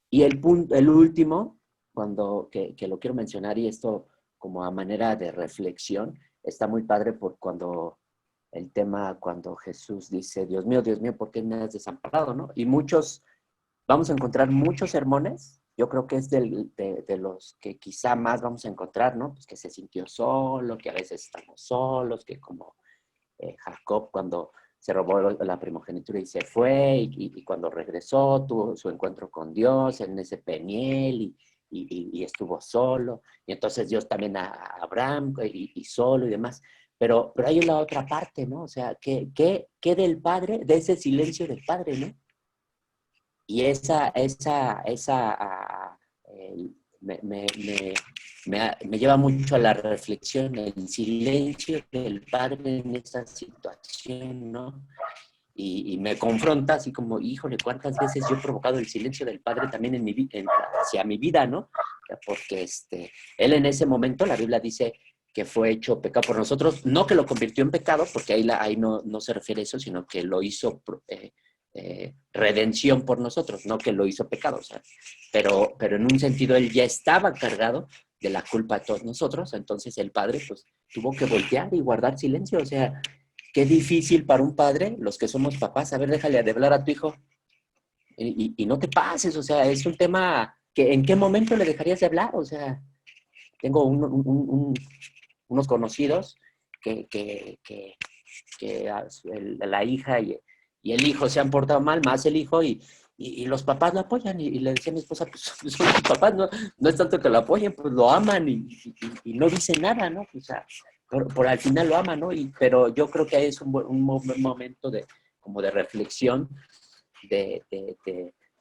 [SPEAKER 5] Y el último, que lo quiero mencionar, y esto como a manera de reflexión, está muy padre por cuando Jesús dice, Dios mío, ¿por qué me has desamparado, no? Y vamos a encontrar muchos sermones, yo creo que es de los que quizá más vamos a encontrar, ¿no? Pues que se sintió solo, que a veces estamos solos, que como Jacob cuando se robó la primogenitura y se fue, y cuando regresó tuvo su encuentro con Dios en ese Peniel, y estuvo solo, y entonces Dios también a Abraham, y solo y demás. Pero hay la otra parte, ¿no? O sea, ¿qué del Padre, de ese silencio del Padre, ¿no? Y me lleva mucho a la reflexión, el silencio del Padre en esa situación, ¿no? Y me confronta así como, híjole, ¿cuántas veces yo he provocado el silencio del Padre también hacia mi vida, ¿no? Porque Él en ese momento, la Biblia dice que fue hecho pecado por nosotros, no que lo convirtió en pecado, porque ahí no se refiere a eso, sino que lo hizo redención por nosotros, no que lo hizo pecado, o sea, pero en un sentido Él ya estaba cargado de la culpa de todos nosotros, entonces el Padre pues tuvo que voltear y guardar silencio, o sea, qué difícil para un padre, los que somos papás, a ver, déjale de hablar a tu hijo y no te pases, o sea, es un tema que ¿en qué momento le dejarías de hablar? O sea, tengo unos conocidos que la hija y el hijo se han portado mal, más el hijo, y los papás lo apoyan, y le decía a mi esposa, pues son tus papás, no es tanto que lo apoyen, pues lo aman y no dicen nada, ¿no? O sea, por al final lo aman, ¿no? Pero yo creo que es un momento como de reflexión, de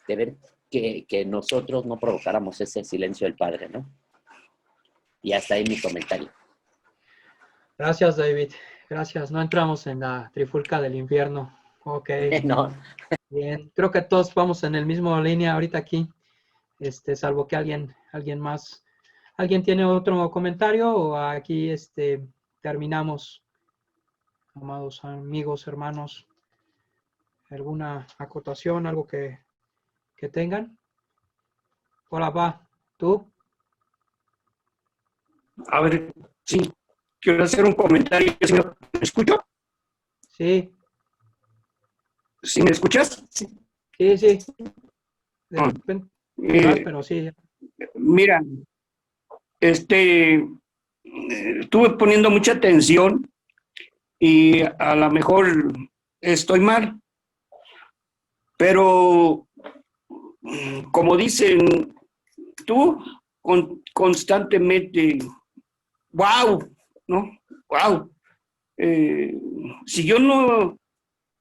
[SPEAKER 5] ver que nosotros no provocáramos ese silencio del Padre, ¿no? Y hasta ahí mi comentario.
[SPEAKER 1] Gracias, David. Gracias. No entramos en la trifulca del infierno. Ok.
[SPEAKER 5] No,
[SPEAKER 1] Bien. Creo que todos vamos en el mismo línea ahorita aquí. Salvo que alguien más. ¿Alguien tiene otro comentario o aquí terminamos, amados amigos, hermanos? ¿Alguna acotación, algo que tengan? Hola, va. ¿Tú?
[SPEAKER 6] A ver, sí, quiero hacer un comentario. ¿Me escucho?
[SPEAKER 1] Sí,
[SPEAKER 6] ¿Sí me escuchas?
[SPEAKER 1] sí. De
[SPEAKER 6] Ah,
[SPEAKER 1] repente, pero sí.
[SPEAKER 6] Mira, estuve poniendo mucha atención y a lo mejor estoy mal, pero como dicen, tú constantemente, wow, ¿no? Wow. Si yo no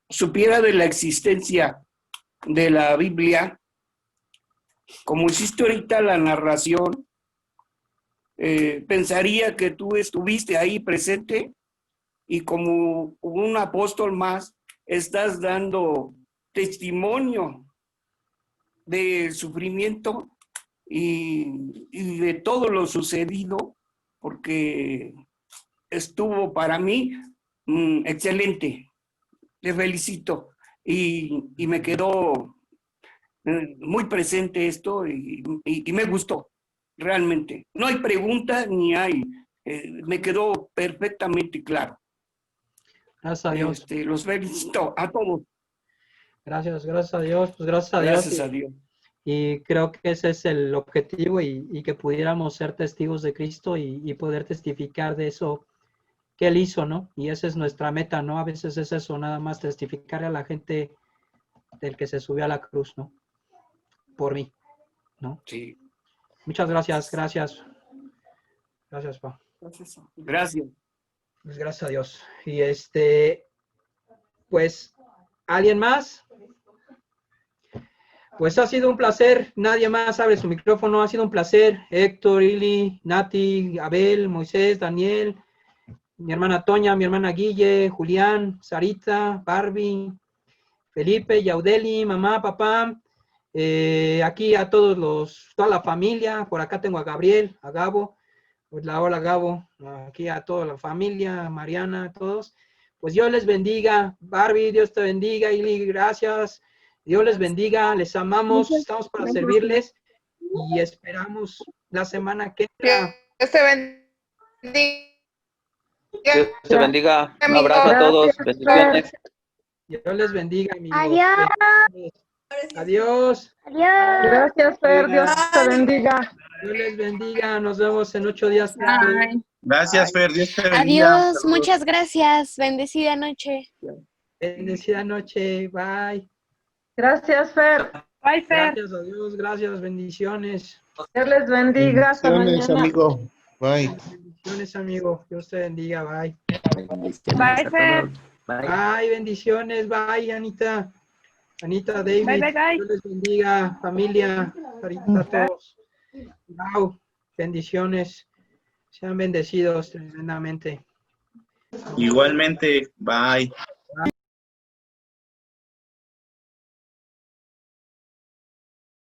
[SPEAKER 6] supiera de la existencia de la Biblia, como hiciste ahorita la narración, pensaría que tú estuviste ahí presente y como un apóstol más estás dando testimonio del sufrimiento y de todo lo sucedido, porque estuvo para mí excelente. Te felicito y me quedó muy presente esto y me gustó, realmente. No hay pregunta ni hay, me quedó perfectamente claro.
[SPEAKER 1] Gracias a Dios.
[SPEAKER 6] Los felicito a todos.
[SPEAKER 1] Gracias a Dios. Pues gracias a Dios.
[SPEAKER 6] Gracias a Dios.
[SPEAKER 1] Y creo que ese es el objetivo y que pudiéramos ser testigos de Cristo y poder testificar de eso que Él hizo, ¿no? Y esa es nuestra meta, ¿no? A veces es eso, nada más testificar a la gente del que se subió a la cruz, ¿no? Por mí, ¿no?
[SPEAKER 6] Sí.
[SPEAKER 1] Muchas gracias. Gracias, Pa.
[SPEAKER 6] Gracias.
[SPEAKER 1] Pues gracias a Dios. Y pues, ¿alguien más? Pues ha sido un placer. Nadie más abre su micrófono. Ha sido un placer. Héctor, Ili, Nati, Abel, Moisés, Daniel, mi hermana Toña, mi hermana Guille, Julián, Sarita, Barbie, Felipe, Yaudeli, mamá, papá. Aquí a toda la familia. Por acá tengo a Gabriel, a Gabo. Hola, Gabo. Aquí a toda la familia, Mariana, a todos. Pues Dios les bendiga. Barbie, Dios te bendiga. Ili, gracias. Dios les bendiga, les amamos, estamos para servirles y esperamos la semana que entra.
[SPEAKER 7] Dios te bendiga.
[SPEAKER 8] Dios te bendiga. Un abrazo a todos. Bendiciones.
[SPEAKER 1] Dios les bendiga, amigos.
[SPEAKER 4] Adiós.
[SPEAKER 1] Adiós.
[SPEAKER 4] Adiós.
[SPEAKER 7] Gracias, Fer. Dios te bendiga.
[SPEAKER 1] Dios les bendiga. Nos vemos en 8 días.
[SPEAKER 7] Bye.
[SPEAKER 9] Gracias, Fer. Dios te bendiga.
[SPEAKER 10] Adiós, muchas gracias. Bendecida noche.
[SPEAKER 1] Bendecida noche. Bye.
[SPEAKER 7] Gracias, Fer. Bye, Fer.
[SPEAKER 1] Gracias a Dios. Gracias. Bendiciones.
[SPEAKER 7] Dios les bendiga. Hasta
[SPEAKER 9] Bendiciones,
[SPEAKER 7] mañana.
[SPEAKER 9] amigo. Bye.
[SPEAKER 1] Bendiciones, amigo. Dios te bendiga. Bye.
[SPEAKER 7] Bye, Fer.
[SPEAKER 1] Bye. Bendiciones. Bye, Anita. Anita, David.
[SPEAKER 7] Bye, bye, bye.
[SPEAKER 1] Dios les bendiga. Familia. Carita a todos. Wow. Bendiciones. Sean bendecidos tremendamente.
[SPEAKER 9] Igualmente, bye.